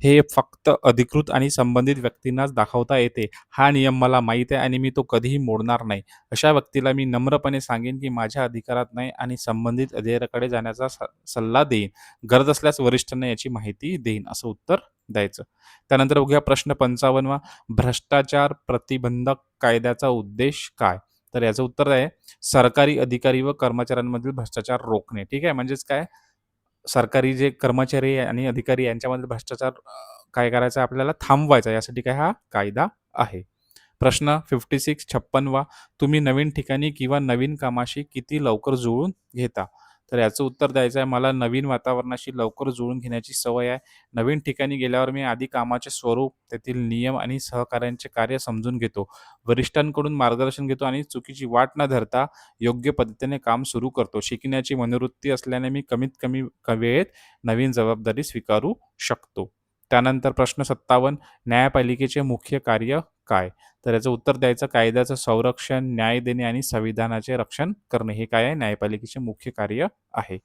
A: हे फक्त अधिकृत आणि संबंधित व्यक्तींनाच दाखवता येते. हा नियम मला माहीत आहे आणि मी तो कधीही मोडणार नाही. अशा व्यक्तीला मी नम्रपणे सांगेन की माझ्या अधिकारात नाही आणि संबंधित अधिकाऱ्याकडे जाण्याचा सल्ला देईन. गरज असल्यास वरिष्ठांना याची माहिती देईन, असं उत्तर द्यायचं. त्यानंतर बघूया प्रश्न 55वा, भ्रष्टाचार प्रतिबंधक कायद्याचा उद्देश काय? तर याचं उत्तर आहे, सरकारी अधिकारी व कर्मचाऱ्यांमधील भ्रष्टाचार रोखणे. ठीक आहे, म्हणजेच काय, सरकारी जे कर्मचारी आणि अधिकारी यांच्यामधील भ्रष्टाचार काय करायचा आपल्याला? थांबवायचा. यासाठी काय हा कायदा आहे. प्रश्न 56 तुम्ही नवीन ठिकाणी किंवा नवीन कामाशी किती लवकर जुळून घेता? तर याचं उत्तर द्यायचं आहे, मला नवीन वातावरणाशी लवकर जुळून घेण्याची सवय आहे. नवीन ठिकाणी गेल्यावर मी आधी कामाचे स्वरूप, तेथील नियम आणि सहकाऱ्यांचे कार्य समजून घेतो. वरिष्ठांकडून मार्गदर्शन घेतो आणि चुकीची वाट न धरता योग्य पद्धतीने काम सुरू करतो. शिकण्याची मनोवृत्ती असल्याने मी कमीत कमी वेळेत नवीन जबाबदारी स्वीकारू शकतो. त्यानंतर प्रश्न 57, न्यायपालिकेचे मुख्य कार्य काय? तर याचं उत्तर द्यायचं, कायद्याचं संरक्षण, न्याय देणे आणि संविधानाचे रक्षण करणे हे काय आहे? न्यायपालिकेचे मुख्य कार्य आहे.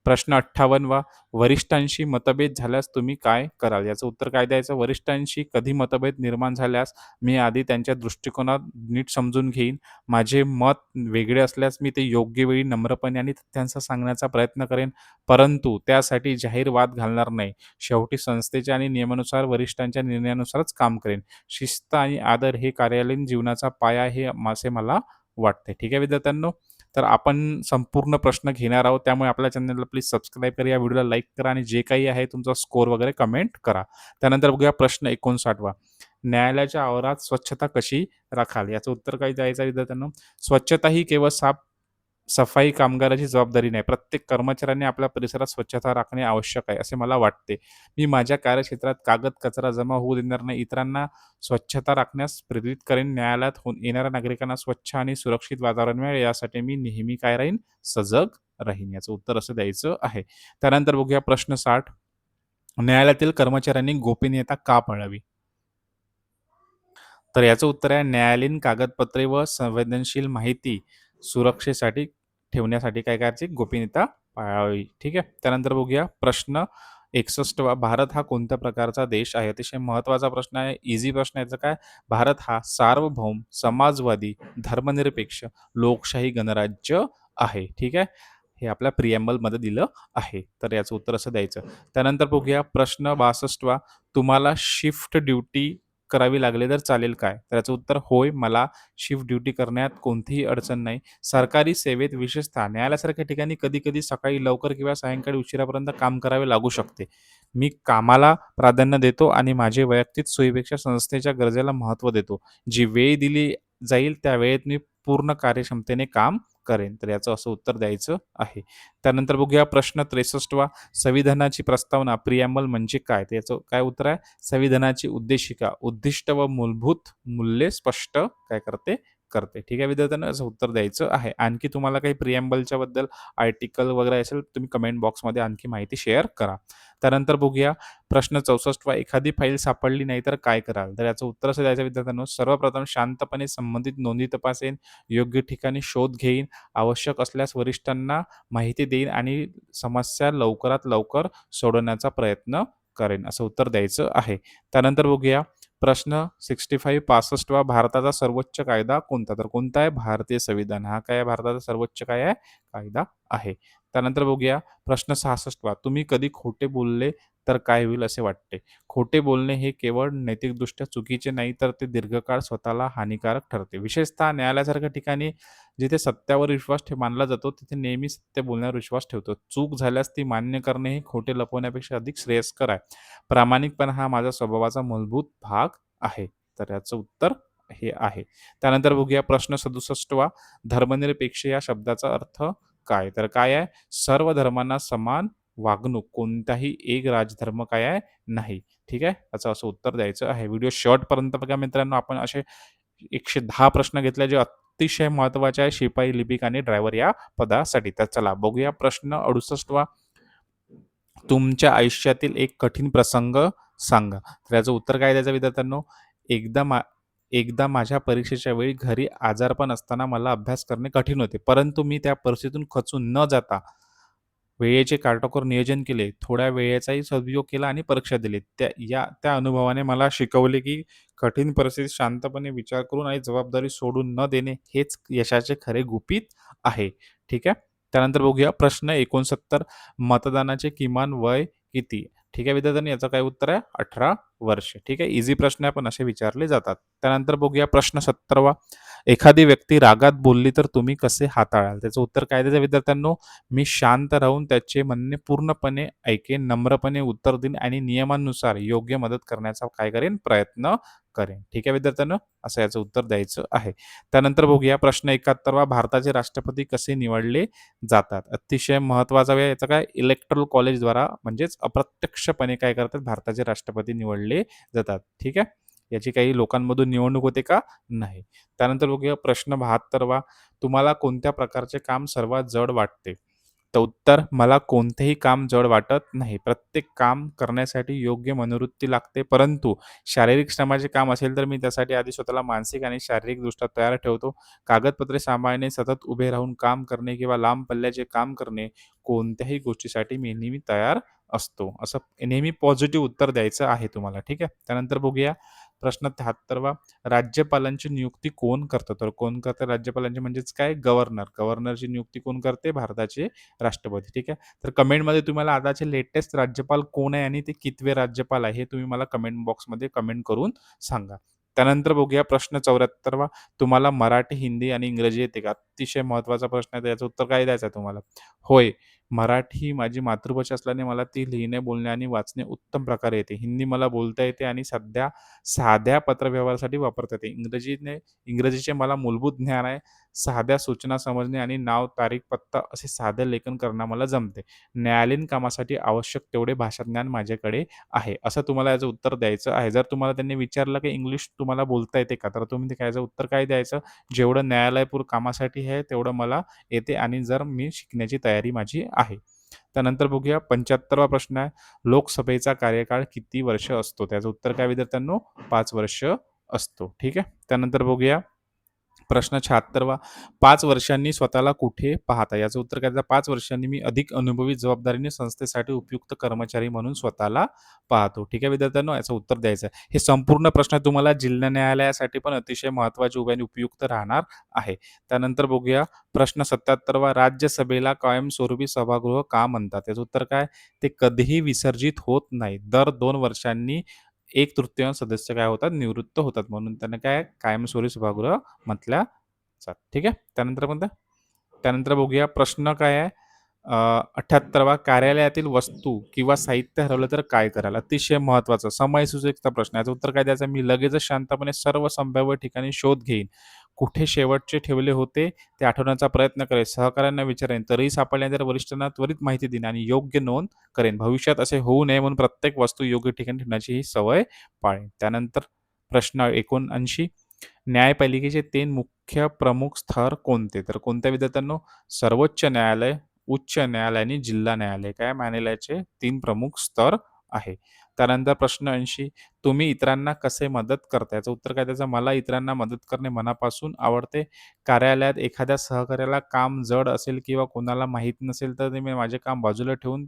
A: प्रश्न 58, वरिष्ठांशी मतभेद झाल्यास तुम्ही काय कराल? याचं उत्तर काय द्यायचं? वरिष्ठांशी कधी मतभेद निर्माण झाल्यास मी आधी त्यांच्या दृष्टिकोनात नीट समजून घेईन. माझे मत वेगळे असल्यास मी ते योग्य वेळी नम्रपणे आणि तथ्यांसह सांगण्याचा प्रयत्न करेन, परंतु त्यासाठी जाहीर वाद घालणार नाही. शेवटी संस्थेच्या आणि नियमानुसार वरिष्ठांच्या निर्णयानुसारच काम करेन. शिस्त आणि आदर हे कार्यालयीन जीवनाचा पाया हे असे मला वाटते. ठीक आहे विद्यार्थ्यांनो, तर आपण संपूर्ण प्रश्न घेणार आहोत. त्यामुळे आपल्या चॅनलला प्लीज सबस्क्राईब करा, या व्हिडिओला लाईक करा आणि जे काही आहे तुमचा स्कोर वगैरे कमेंट करा. त्यानंतर बघूया प्रश्न 59वा, न्यायालयाच्या आवारात स्वच्छता कशी राखाल? याचं उत्तर काय द्यायचं आहे विद्यार्थ्यांनो? स्वच्छता ही केवळ सफाई कामगाराची जबाबदारी नाही. प्रत्येक कर्मचाऱ्याने आपल्या परिसरात स्वच्छता राखणे आवश्यक आहे, असे मला वाटते. मी माझ्या कार्यक्षेत्रात कागद कचरा जमा होऊ देणार नाही. इतरांना स्वच्छता राखण्यास प्रेरित करेन. न्यायालयात येणाऱ्या नागरिकांना स्वच्छ आणि सुरक्षित वातावरण मिळेल यासाठी मी नेहमी काय राहीन? सजग राहीन. याचं उत्तर असं द्यायचं आहे. त्यानंतर बघूया प्रश्न 60, न्यायालयातील कर्मचाऱ्यांनी गोपनीयता का पाळावी? तर याचं उत्तर आहे, न्यायालयीन कागदपत्रे व संवेदनशील माहिती सुरक्षेसाठी ठेवण्यासाठी काय करायची? गोपनीयता पाळावी. ठीक आहे. त्यानंतर बघूया प्रश्न 61, भारत हा कोणत्या प्रकारचा देश आहे? अतिशय महत्त्वाचा प्रश्न आहे. इझी प्रश्न आहे. याचं काय? भारत हा सार्वभौम, समाजवादी, धर्मनिरपेक्ष, लोकशाही गणराज्य आहे. ठीक आहे. हे आपल्या प्रिएम्बलमध्ये दिलं आहे. तर याचं उत्तर असं द्यायचं. त्यानंतर बघूया प्रश्न 62, तुम्हाला शिफ्ट ड्युटी करावी लागली तर चालेल काय? तर याचं उत्तर, होय, मला शिफ्ट ड्युटी करण्यात कोणतीही अडचण नाही. सरकारी सेवेत विशेषतः न्यायालयासारख्या ठिकाणी कधी-कधी सकाळी लवकर किंवा सायंकाळी उशिरापर्यंत काम करावे लागू शकते. मी कामाला प्राधान्य देतो आणि माझे वैयक्तिक सोयीपेक्षा संस्थेच्या गरजेला महत्त्व देतो. जी वेळ दिली जाईल त्या वेळेत मी पूर्ण कार्यक्षमतेने काम करेन. तर याचं असं उत्तर द्यायचं आहे. त्यानंतर बघूया प्रश्न 63, संविधानाची प्रस्तावना प्रिॲम्बल म्हणजे काय? तर याचं काय उत्तर आहे? संविधानाची उद्देशिका, उद्दिष्ट व मूलभूत मूल्ये स्पष्ट काय करते? करते. ठीक आहे विद्यार्थ्यांनो, असं उत्तर द्यायचं आहे. आणखी तुम्हाला काही प्रिएम्बलच्या बद्दल आर्टिकल वगैरे असेल, तुम्ही कमेंट बॉक्समध्ये आणखी माहिती शेअर करा. त्यानंतर बघूया प्रश्न 64 एखादी फाईल सापडली नाही तर काय कराल? तर याचं उत्तर असं द्यायचं विद्यार्थ्यांनो, सर्वप्रथम शांतपणे संबंधित नोंदी तपासेन, योग्य ठिकाणी शोध घेईन, आवश्यक असल्यास वरिष्ठांना माहिती देईन आणि समस्या लवकरात लवकर सोडवण्याचा प्रयत्न करेन, असं उत्तर द्यायचं आहे. त्यानंतर बघूया प्रश्न 65 भारताचा सर्वोच्च कायदा कोणता? तर कोणता आहे? भारतीय संविधान. हा काय आहे? भारताचा सर्वोच्च काय आहे? कायदा आहे. त्यानंतर बघूया प्रश्न 66 तुम्ही कधी खोटे बोलले तर काय होईल असे वाटते? खोटे बोलणे हे केवळ नैतिकदृष्ट्या चुकीचे नाही, तर ते दीर्घकाळ स्वतःला हानिकारक ठरते. विशेषतः न्यायालयासारख्या ठिकाणी जिथे सत्यावर विश्वास मानला जातो, तिथे नेहमी सत्य बोलण्यावर विश्वास ठेवतो. चूक झाल्यास ती मान्य करणे हे खोटे लपवण्यापेक्षा अधिक श्रेयस्कर आहे. प्रामाणिकपणा हा माझ्या स्वभावाचा मूलभूत भाग आहे. तर याचं उत्तर हे आहे. त्यानंतर बघूया प्रश्न 67 धर्मनिरपेक्ष या शब्दाचा अर्थ काय? तर काय आहे? सर्व धर्मांना समान वागणूक, कोणताही एक राजधर्म काय आहे? नाही. ठीक आहे? याचं असं उत्तर द्यायचं आहे. व्हिडिओ शेवटपर्यंत बघा मित्रांनो. आपण असे 110 प्रश्न घेतले जे अतिशय महत्त्वाचे आहे शिपाई, लिपिक आणि ड्रायव्हर या पदासाठी. तर चला बघूया प्रश्न 68 तुमच्या आयुष्यातील एक कठीण प्रसंग सांगा. तर याचं उत्तर काय द्यायचं विद्यार्थ्यांनो? एकदा मा एकदा माझ्या परीक्षेच्या वेळी घरी आजारपण असताना मला अभ्यास करणे कठीण होते. परंतु मी त्या परिस्थितीतून खचून न जाता वेळेचे काटेकोर नियोजन केले, थोड्या वेळेचाही सदुपयोग केला आणि परीक्षा दिली. त्या अनुभवाने मला शिकवले, की कठीण परिस्थितीत शांतपणे विचार करून आणि जबाबदारी सोडून न देणे हेच यशाचे खरे गुपित आहे. ठीक आहे. त्यानंतर बघूया प्रश्न 69 मतदानाचे किमान वय किती? ठीक आहे विद्यार्थ्यांनो, याचं काय उत्तर आहे? 18 वर्ष. ठीक आहे. ईझी प्रश्न आहे, पण असे विचारले जातात. त्यानंतर बघूया प्रश्न 70 एखादी व्यक्ती रागात बोलली तर तुम्ही कसे हाताळाल? त्याचं उत्तर काय द्यायचं विद्यार्थ्यांनो? मी शांत राहून त्याचे म्हणणे पूर्णपणे ऐकेन, नम्रपणे उत्तर देईन आणि नियमानुसार योग्य मदत करण्याचा काय करेन? प्रयत्न करेन. ठीक आहे विद्यार्थ्यांनो, असं याचं उत्तर द्यायचं आहे. त्यानंतर बघूया प्रश्न 71 भारताचे राष्ट्रपती कसे निवडले जातात? अतिशय महत्त्वाचा वेळ याचा काय? इलेक्टोरल कॉलेजद्वारा म्हणजेच अप्रत्यक्षपणे काय करतात? भारताचे राष्ट्रपती निवडले जातात. ठीक आहे. याची काही लोकांमधून निवडणूक होते का? नाही. त्यानंतर बघूया प्रश्न 72 तुम्हाला कोणत्या प्रकारचे काम सर्वात जड वाटते? तर उत्तर मला कोणतेही काम जड वाटत नाही. प्रत्येक काम करण्यासाठी योग्य मनोवृत्ती लागते. परंतु शारीरिक श्रमाचे काम असेल तर मी त्यासाठी आधी स्वतःला मानसिक आणि शारीरिकदृष्ट्या तयार ठेवतो. कागदपत्रे सांभाळणे, सतत उभे राहून काम करणे किंवा लांब पल्ल्याचे काम करणे, कोणत्याही गोष्टीसाठी मी नेहमी तयार असतो. असं नेहमी पॉझिटिव्ह उत्तर द्यायचं आहे तुम्हाला. ठीक आहे. त्यानंतर बघूया प्रश्न 73 राज्यपालांची नियुक्ती कोण करतं? तर कोण करतं राज्यपालांची म्हणजेच काय? गव्हर्नर. गव्हर्नरची नियुक्ती कोण करते? भारताचे राष्ट्रपती. ठीक आहे. तर कमेंटमध्ये तुम्हाला आताचे लेटेस्ट राज्यपाल कोण आहे आणि ते कितवे राज्यपाल आहे हे तुम्ही मला कमेंट बॉक्समध्ये कमेंट करून सांगा. त्यानंतर बघूया प्रश्न 74 तुम्हाला मराठी, हिंदी आणि इंग्रजी येते का? अतिशय महत्त्वाचा प्रश्न आहे. तर याचं उत्तर काय द्यायचं आहे तुम्हाला? होय. मराठी ही माझी मातृभाषा असल्याने मला ती लिहिणे, बोलणे आणि वाचणे उत्तम प्रकारे येते. हिंदी मला बोलता येते आणि साध्या पत्रव्यवहारासाठी वापरता येते. इंग्रजीचे मला मूलभूत ज्ञान आहे. साध्या सूचना समजणे आणि नाव, तारीख, पत्ता असे साधे लेखन करणं मला जमते. न्यायालयीन कामासाठी आवश्यक तेवढे भाषाज्ञान माझ्याकडे आहे. असं तुम्हाला याचं उत्तर द्यायचं आहे. जर तुम्हाला त्यांनी विचारलं की इंग्लिश तुम्हाला बोलता येते का? तर तुम्ही ते याचं उत्तर काय द्यायचं? जेवढं न्यायालयपूर कामासाठी आहे तेवढं मला येते आणि जर मी शिकण्याची तयारी माझी आहे. त्यानंतर बघूया 75वा प्रश्न आहे. लोकसभेचा कार्यकाळ किती वर्ष असतो? त्याचं उत्तर काय विद्यार्थ्यांनो? 5 वर्ष असतो. ठीक आहे. त्यानंतर बघूया प्रश्न 76 5 वर्षांनी स्वतःला कुठे पाहता? याचं उत्तर काय? 5 वर्षांनी मी अधिक अनुभवी, जबाबदारीने संस्थेसाठी उपयुक्त कर्मचारी म्हणून स्वतःला पाहतो. ठीक आहे विद्यार्थ्यांनो, याचं उत्तर द्यायचं आहे. हे संपूर्ण प्रश्न तुम्हाला जिल्हा न्यायालयासाठी पण अतिशय महत्त्वाचे आणि उपयुक्त राहणार आहे. त्यानंतर बघूया प्रश्न 77 राज्यसभेला कायमस्वरूपी सभागृह का म्हणतात? त्याचं उत्तर काय? ते कधीही विसर्जित होत नाही. दर 2 वर्षांनी 1/3 सदस्य काय होतात? निवृत्त होतात. म्हणून त्यांना काय कायमस्वरूपी सभागृह म्हटल्या जातात. ठीक आहे. त्यानंतर बघूया प्रश्न काय आहे? 78वा कार्यालयातील वस्तू किंवा साहित्य हरवलं तर काय कराल? अतिशय महत्त्वाचा समयसूचकचा प्रश्न. याचं उत्तर काय द्यायचं? मी लगेचच शांतपणे सर्व संभाव्य ठिकाणी शोध घेईन. कुठे शेवटचे ठेवले होते ते आठवण्याचा प्रयत्न करेन. सहकाऱ्यांना विचारेन. तरीही सापडल्यानंतर वरिष्ठांना त्वरित माहिती देईन आणि योग्य नोंद करेन. भविष्यात असे होऊ नये म्हणून प्रत्येक वस्तू योग्य ठिकाणी ठेवण्याची ही सवय पाळेन. त्यानंतर प्रश्न 79 न्यायपालिकेचे 3 मुख्य प्रमुख स्तर कोणते? तर कोणत्या विद्यार्थ्यांनो? सर्वोच्च न्यायालय, उच्च न्यायालय आणि जिल्हा न्यायालय काय न्यायालयाचे 3 प्रमुख स्तर आहे. त्यानंतर प्रश्न 80 तुम्ही इतरांना कसे मदत करता? याचं उत्तर काय त्याचं? मला इतरांना मदत करणे मनापासून आवडते. कार्यालयात एखाद्या सहकार्याला काम जड असेल किंवा कोणाला माहीत नसेल, तर ते मी माझे काम बाजूला ठेवून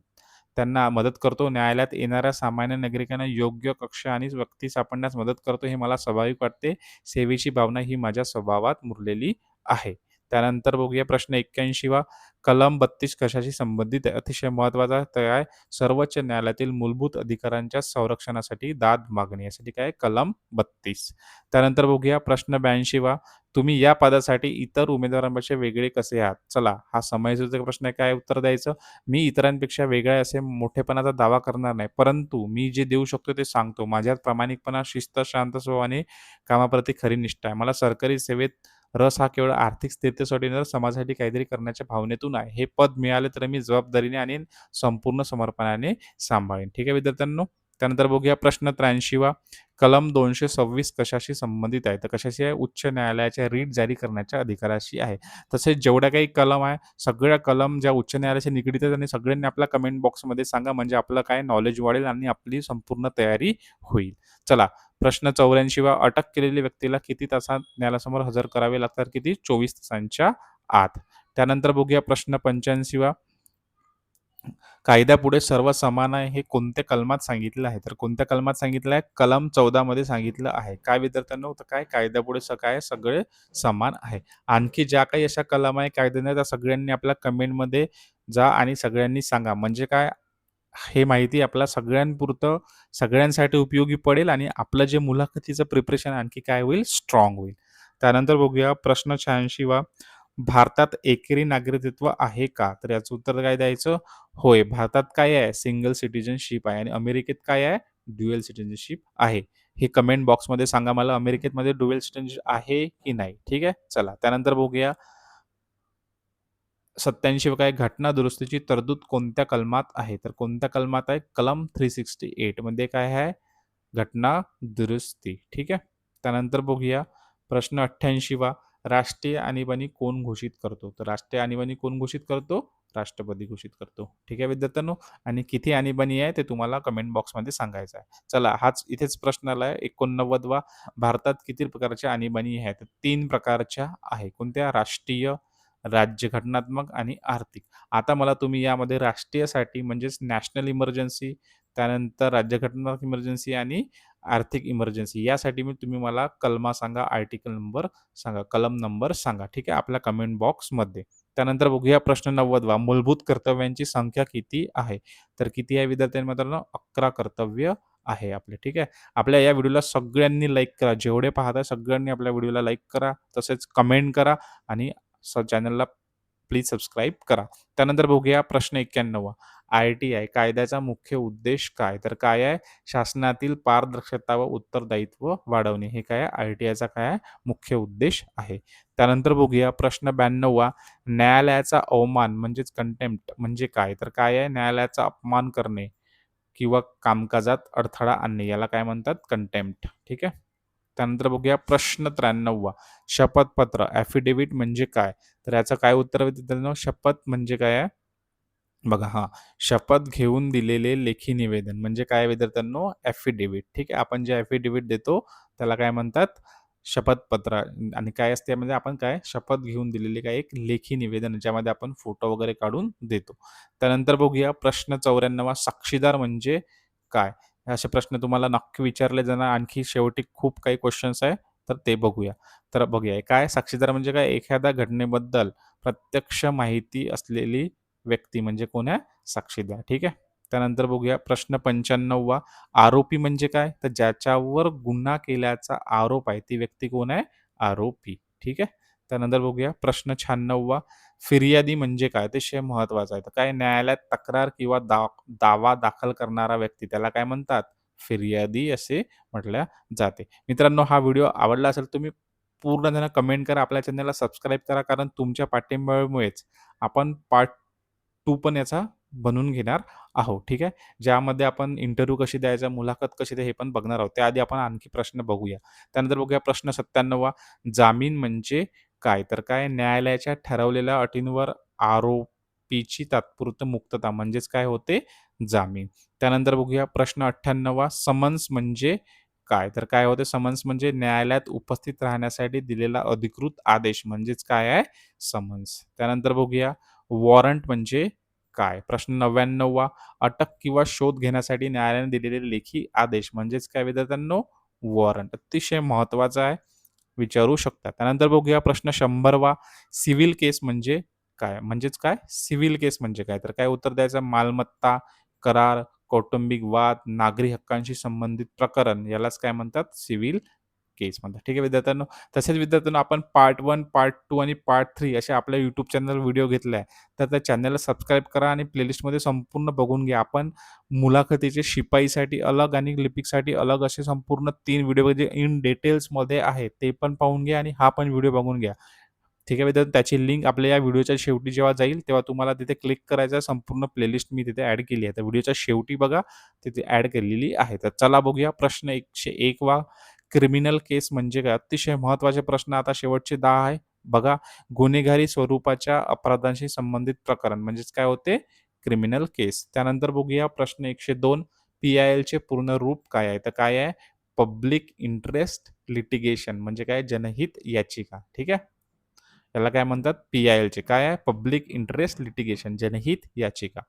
A: त्यांना मदत करतो. न्यायालयात येणाऱ्या सामान्य नागरिकांना योग्य कक्ष आणि व्यक्ती सापडण्यास मदत करतो, हे मला स्वाभाविक वाटते. सेवेची भावना ही माझ्या स्वभावात मुरलेली आहे. त्यानंतर बघूया प्रश्न 81 कलम 32 कशाशी संबंधित आहे? अतिशय महत्त्वाचा तर आहे सर्वोच्च न्यायालयातील मूलभूत अधिकारांच्या संरक्षणासाठी दाद मागणे. यासाठी काय कलम 32. त्यानंतर बघूया प्रश्न 82 तुम्ही या पदासाठी इतर उमेदवारांपेक्षा वेगळे कसे आहात? चला, हा समयसूचक प्रश्न आहे. काय उत्तर द्यायचं? मी इतरांपेक्षा वेगळा आहे असे मोठेपणाचा दावा करणार नाही. परंतु मी जे देऊ शकतो ते सांगतो. माझ्यात प्रामाणिकपणा, शिस्त, शांत स्वभाव आणि कामाप्रती खरी निष्ठा आहे. मला सरकारी सेवेत रस हा केवळ आर्थिक स्थिरतेसाठी न समाजासाठी काहीतरी करण्याच्या भावनेतून आहे. हे पद मिळाले तर मी जबाबदारीने आणि संपूर्ण समर्पणाने सांभाळेन. ठीक आहे विद्यार्थ्यांनो? त्यानंतर बघूया प्रश्न 83 कलम 226 कशाशी संबंधित आहे? तर कशाशी आहे? उच्च न्यायालयाच्या रीट जारी करण्याच्या अधिकाराशी आहे. तसेच जेवढ्या काही कलम आहे, सगळ्या कलम ज्या उच्च न्यायालयाशी निगडीत आहेत आणि सगळ्यांनी आपल्या कमेंट बॉक्समध्ये सांगा म्हणजे आपलं काय नॉलेज वाढेल आणि आपली संपूर्ण तयारी होईल. चला, प्रश्न 84 अटक केलेल्या व्यक्तीला किती तासात न्यायालयासमोर हजर करावे लागतात? किती? 24 तासांच्या आत. त्यानंतर बघूया प्रश्न 85 कायद्यापुढे सर्व समान आहे हे कोणत्या कलमात सांगितलं आहे? तर कोणत्या कलमात सांगितलं आहे? कलम 14 मध्ये सांगितलं आहे. काय विद्यार्थ्यांनो? तर काय कायद्यापुढे काय सगळे समान आहे. आणखी ज्या काही अशा कलम आहे कायद्याने त्या सगळ्यांनी आपल्या कमेंटमध्ये जा आणि सगळ्यांनी सांगा. म्हणजे काय हे माहिती आपल्या सगळ्यांपुरतं सगळ्यांसाठी उपयोगी पडेल आणि आपलं जे मुलाखतीचं प्रिपरेशन आणखी काय होईल? स्ट्राँग होईल. त्यानंतर बघूया प्रश्न 86 भारतात एकेरी नागरिकत्व आहे का? तर याचं उत्तर काय द्यायचं? होय, भारतात काय आहे? सिंगल सिटिझनशिप आहे आणि अमेरिकेत काय आहे? ड्युअल सिटिझनशिप आहे. हे कमेंट बॉक्समध्ये सांगा मला अमेरिकेमध्ये ड्युअल सिटिझनशिप आहे की नाही? ठीक आहे. चला त्यानंतर बघूया 87 काय घटना दुरुस्तीची तरतूद कोणत्या कलमात आहे? तर कोणत्या कलमात आहे? कलम 368 मध्ये काय आहे? घटना दुरुस्ती. ठीक आहे. त्यानंतर बघूया प्रश्न 88 राष्ट्रीय आणीबाणी कोण घोषित करतो? तर राष्ट्रीय आणीबाणी कोण घोषित करतो? राष्ट्रपती घोषित करतो. ठीक आहे विद्यार्थ्यांनो आणि किती आणीबाणी आहे ते तुम्हाला कमेंट बॉक्समध्ये सांगायचं आहे. चला हाच इथेच प्रश्न आलाय 89 भारतात किती प्रकारच्या आणीबाणी आहेत? तर 3 प्रकारच्या आहे. कोणत्या? राष्ट्रीय, राज्य घटनात्मक आणि आर्थिक. आता मला तुम्ही यामध्ये राष्ट्रीयसाठी म्हणजेच नॅशनल इमर्जन्सी, त्यानंतर राज्यघटनात्मक इमर्जन्सी आणि आर्थिक इमर्जन्सी यासाठी तुम्ही मला कलमा सांगा, आर्टिकल नंबर सांगा, कलम नंबर सांगा. ठीक आहे आपल्या कमेंट बॉक्समध्ये. त्यानंतर बघूया प्रश्न 90 मूलभूत कर्तव्यांची संख्या किती आहे? तर किती आहे विद्यार्थी मित्रांनो? 11 कर्तव्य आहे आपले. ठीक आहे. आपल्या या व्हिडिओला सगळ्यांनी लाईक करा. जेवढे पाहताय सगळ्यांनी आपल्या व्हिडिओला लाईक करा. तसेच कमेंट करा आणि चॅनलला प्लीज सबस्क्राईब करा. त्यानंतर बघूया प्रश्न 91 आर-टी-आय कायद्याचा मुख्य उद्देश काय? तर काय आहे? शासनातील पारदर्शकता व उत्तरदायित्व वाढवणे. हे काय आहे? आर-टी-आयचा काय आहे? मुख्य उद्देश आहे. त्यानंतर बघूया प्रश्न 92 न्यायालयाचा अवमान म्हणजेच कंटेम्प्ट म्हणजे काय? तर काय आहे? न्यायालयाचा अपमान करणे किंवा कामकाजात अडथळा आणणे याला काय म्हणतात? कंटेम्प्ट. ठीक आहे. त्यानंतर बघूया प्रश्न 93 शपथपत्र ॲफिडेव्हिट म्हणजे काय? तर याचं काय उत्तर आहे मित्रांनो? शपथ म्हणजे काय आहे? बघा हां, शपथ घेऊन दिलेले लेखी निवेदन म्हणजे काय विद्यार्थ्यांनो? ॲफिडेव्हिट. ठीक आहे. आपण जे ॲफिडेव्हिट देतो त्याला काय म्हणतात? शपथपत्र आणि काय असते म्हणजे आपण काय शपथ घेऊन दिलेले काय एक लेखी निवेदन ज्यामध्ये आपण फोटो वगैरे काढून देतो. त्यानंतर बघूया प्रश्न 94 साक्षीदार म्हणजे काय? असे प्रश्न तुम्हाला नक्की विचारले जाणार. आणखी शेवटी खूप काही क्वेशन्स आहे, तर ते बघूया. तर बघूया काय साक्षीदार म्हणजे काय? एखाद्या घटनेबद्दल प्रत्यक्ष माहिती असलेली व्यक्ती म्हणजे कोण आहे? साक्षीदार. ठीक आहे. त्यानंतर बघूया प्रश्न 95 आरोपी म्हणजे काय? तर ज्याच्यावर गुन्हा केल्याचा आरोप आहे ती व्यक्ती कोण आहे? आरोपी. ठीक आहे. त्यानंतर बघूया प्रश्न 96 फिर्यादी म्हणजे काय? अतिशय महत्त्वाचं आहे. तर काय न्यायालयात तक्रार किंवा दावा दाखल करणारा व्यक्ती त्याला काय म्हणतात? फिर्यादी असे म्हटल्या जाते. मित्रांनो हा व्हिडिओ आवडला असेल तुम्ही पूर्ण जण कमेंट करा. आपल्या चॅनलला सबस्क्राईब करा कारण तुमच्या पाठिंब्यामुळेच आपण पार्ट 2 पण याचा बनवून घेणार आहोत. ठीक आहे. ज्यामध्ये आपण इंटरव्ह्यू कशी द्यायचा, मुलाखत कशी द्यायची हे पण बघणार आहोत. त्याआधी आपण आणखी प्रश्न बघूया. त्यानंतर बघूया प्रश्न 97वा. जामीन म्हणजे काय? तर काय न्यायालयाच्या ठरवलेल्या अटींवर आरोपीची तात्पुरती मुक्तता म्हणजेच काय होते? जामीन. त्यानंतर बघूया प्रश्न 98वा. समन्स म्हणजे काय? तर काय होते समन्स म्हणजे न्यायालयात उपस्थित राहण्यासाठी दिलेला अधिकृत आदेश म्हणजेच काय आहे? समन्स. त्यानंतर बघूया वॉरंट म्हणजे काय? प्रश्न 99वा. अटक किंवा शोध घेण्यासाठी न्यायालयाने दिलेले लेखी आदेश म्हणजेच काय विद्यार्थ्यांनो? वॉरंट. अतिशय महत्त्वाचा आहे. विचारू शकता. त्यानंतर बघूया प्रश्न 100वा. सिव्हिल केस म्हणजे काय? म्हणजेच काय? सिव्हिल केस म्हणजे काय? तर काय उत्तर द्यायचं? मालमत्ता, करार, कौटुंबिक वाद, नागरी हक्कांशी संबंधित प्रकरण यालाच काय म्हणतात? सिव्हिल केस म्हणतात. ठीक आहे विद्यार्थ्यांनो. तसेच विद्यार्थ्यांनो आपण पार्ट 1, पार्ट 2 आणि पार्ट 3 असे आपल्या YouTube चॅनलवर व्हिडिओ घेतले आहे. तर त्या चॅनलला सबस्क्राईब करा आणि प्लेलिस्टमध्ये संपूर्ण बघून घ्या. आपण मुलाखतीचे शिपाईसाठी अलग आणि लिपिकसाठी अलग असे संपूर्ण 3 व्हिडिओ जे इन डिटेल्समध्ये आहेत, ते पण पाहून घ्या आणि हा पण व्हिडिओ बघून घ्या. ठीक आहे मित्रांनो, त्याची लिंक आपल्या या व्हिडिओच्या शेवटी जेव्हा जाईल, तेव्हा तुम्हाला तिथे क्लिक करायचं आहे. संपूर्ण प्लेलिस्ट मी तिथे ॲड केली आहे. तर व्हिडिओच्या शेवटी बघा, तिथे ॲड केलेली आहे. तर चला बघूया प्रश्न 101 वा. क्रिमिनल केस म्हणजे काय? अतिशय महत्त्वाचे प्रश्न आता शेवटचे 10 आहे. बघा, गुन्हेगारी स्वरूपाच्या अपराधांशी संबंधित प्रकरण म्हणजेच काय होते? क्रिमिनल केस. त्यानंतर बघूया प्रश्न 102. पी-आय-एलचे पूर्ण रूप काय आहे? तर काय आहे? पब्लिक इंटरेस्ट लिटिगेशन म्हणजे काय? जनहित याचिका. ठीक आहे. याला काय म्हणतात? पी-आय-एलचे. काय आहे? पब्लिक इंटरेस्ट लिटिगेशन, जनहित याचिका.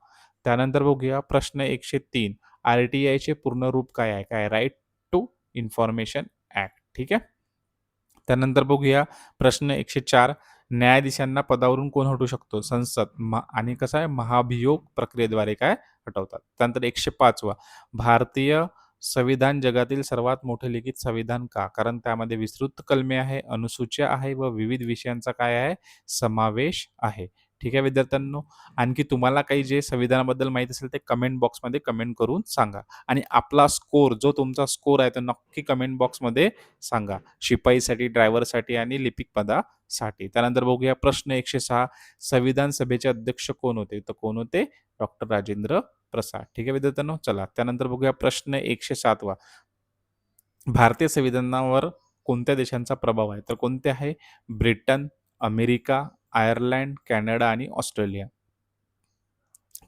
A: त्यानंतर बघूया प्रश्न 103. आर-टी-आयचे पूर्ण रूप काय आहे? काय? Right to information act. ठीक आहे. त्यानंतर बघूया प्रश्न 104. न्यायाधीशांना पदावरून कोण हटवू शकतो? संसद. आणि कसं आहे? महाभियोग प्रक्रियेद्वारे काय हटवतात. त्यानंतर 105 वा. भारतीय संविधान जगातील सर्वात मोठे लिखित संविधान का? कारण त्यामध्ये विस्तृत कलमे आहे, अनुसूच्या आहे व विविध विषयांचा काय आहे? समावेश आहे. ठीक आहे विद्यार्थ्यांनो. आणखी तुम्हाला काही जे संविधानाबद्दल माहीत असेल ते कमेंट बॉक्समध्ये कमेंट करून सांगा. आणि आपला स्कोर, जो तुमचा स्कोर आहे तो नक्की कमेंट बॉक्समध्ये सांगा. शिपाईसाठी, ड्रायव्हरसाठी आणि लिपिक पदासाठी. त्यानंतर बघूया प्रश्न 106. संविधान सभेचे अध्यक्ष कोण होते? तर कोण होते? डॉक्टर राजेंद्र प्रसाद. ठीक आहे विद्यार्थ्यांनो. चला त्यानंतर बघूया प्रश्न 107 वा. भारतीय संविधानावर कोणत्या देशांचा प्रभाव आहे? तर कोणते आहे? ब्रिटन, अमेरिका, आयर्लंड, कॅनडा आणि ऑस्ट्रेलिया.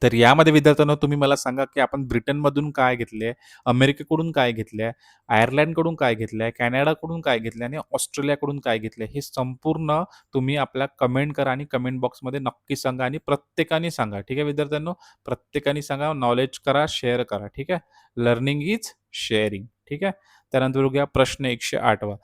A: तर यामध्ये विद्यार्थ्यांनो तुम्ही मला सांगा, की आपण ब्रिटनमधून काय घेतले, अमेरिकेकडून काय घेतले, आयर्लंडकडून काय घेतले, कॅनडाकडून काय घेतले आणि ऑस्ट्रेलियाकडून काय घेतले, हे संपूर्ण तुम्ही आपल्या कमेंट करा आणि कमेंट बॉक्समध्ये नक्की सांगा आणि प्रत्येकाने सांगा. ठीक आहे विद्यार्थ्यांनो? प्रत्येकाने सांगा, नॉलेज करा, शेअर करा. ठीक आहे? Learning is sharing. ठीक आहे? त्यानंतर बघूया प्रश्न 108 वा.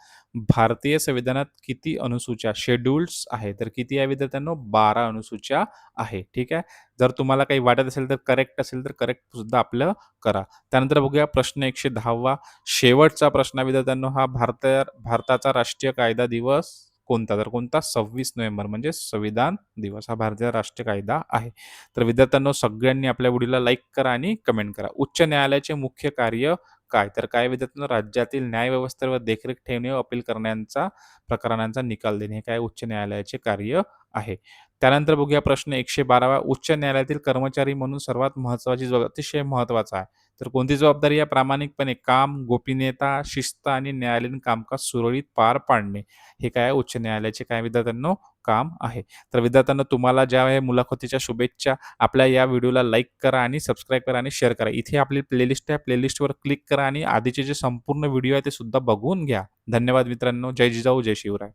A: भारतीय संविधानात किती अनुसूच्या, शेड्यूल्स आहे? तर किती आहे विद्यार्थ्यांनो? 12 अनुसूच्या आहे. ठीक आहे? जर तुम्हाला काही वाटत असेल तर करेक्ट असेल तर करेक्ट सुद्धा आपलं करा. त्यानंतर बघूया प्रश्न 110 वा. शेवटचा प्रश्न विद्यार्थ्यांनो, हा भारताचा राष्ट्रीय कायदा दिवस कोणता? तर कोणता? 26 नोव्हेंबर म्हणजे संविधान दिवस हा भारतीय राष्ट्रीय कायदा आहे. तर विद्यार्थ्यांनो सगळ्यांनी आपल्या व्हिडिओला लाईक करा आणि कमेंट करा. उच्च न्यायालयाचे मुख्य कार्य काय? तर काय विद्यार्थ्यांनो, राज्यातील न्यायव्यवस्थेवर देखरेख ठेवणे व अपील करण्याचा प्रकरणांचा निकाल देणे हे काय उच्च न्यायालयाचे कार्य आहे. त्यानंतर बघूया प्रश्न 112 वा. उच्च न्यायालयातील कर्मचारी म्हणून सर्वात महत्त्वाची अतिशय महत्त्वाचा आहे. तर कोणती जबाबदारी आहे? प्रामाणिकपणे काम, गोपनीयता, शिस्त आणि न्यायालयीन कामकाज सुरळीत पार पाडणे. हे काय आहे? उच्च न्यायालयाचे काय विद्यार्थ्यांनो? काम आहे. तर विद्यार्थ्यांनो तुम्हाला ज्या आहे मुलाखतीच्या शुभेच्छा. आपल्या या व्हिडिओला लाईक करा आणि सबस्क्राईब करा आणि शेअर करा. इथे आपली प्लेलिस्ट आहे. प्लेलिस्टवर क्लिक करा आणि आधीचे जे संपूर्ण व्हिडिओ आहे ते सुद्धा बघून घ्या. धन्यवाद मित्रांनो. जय जिजाऊ, जय शिवराय.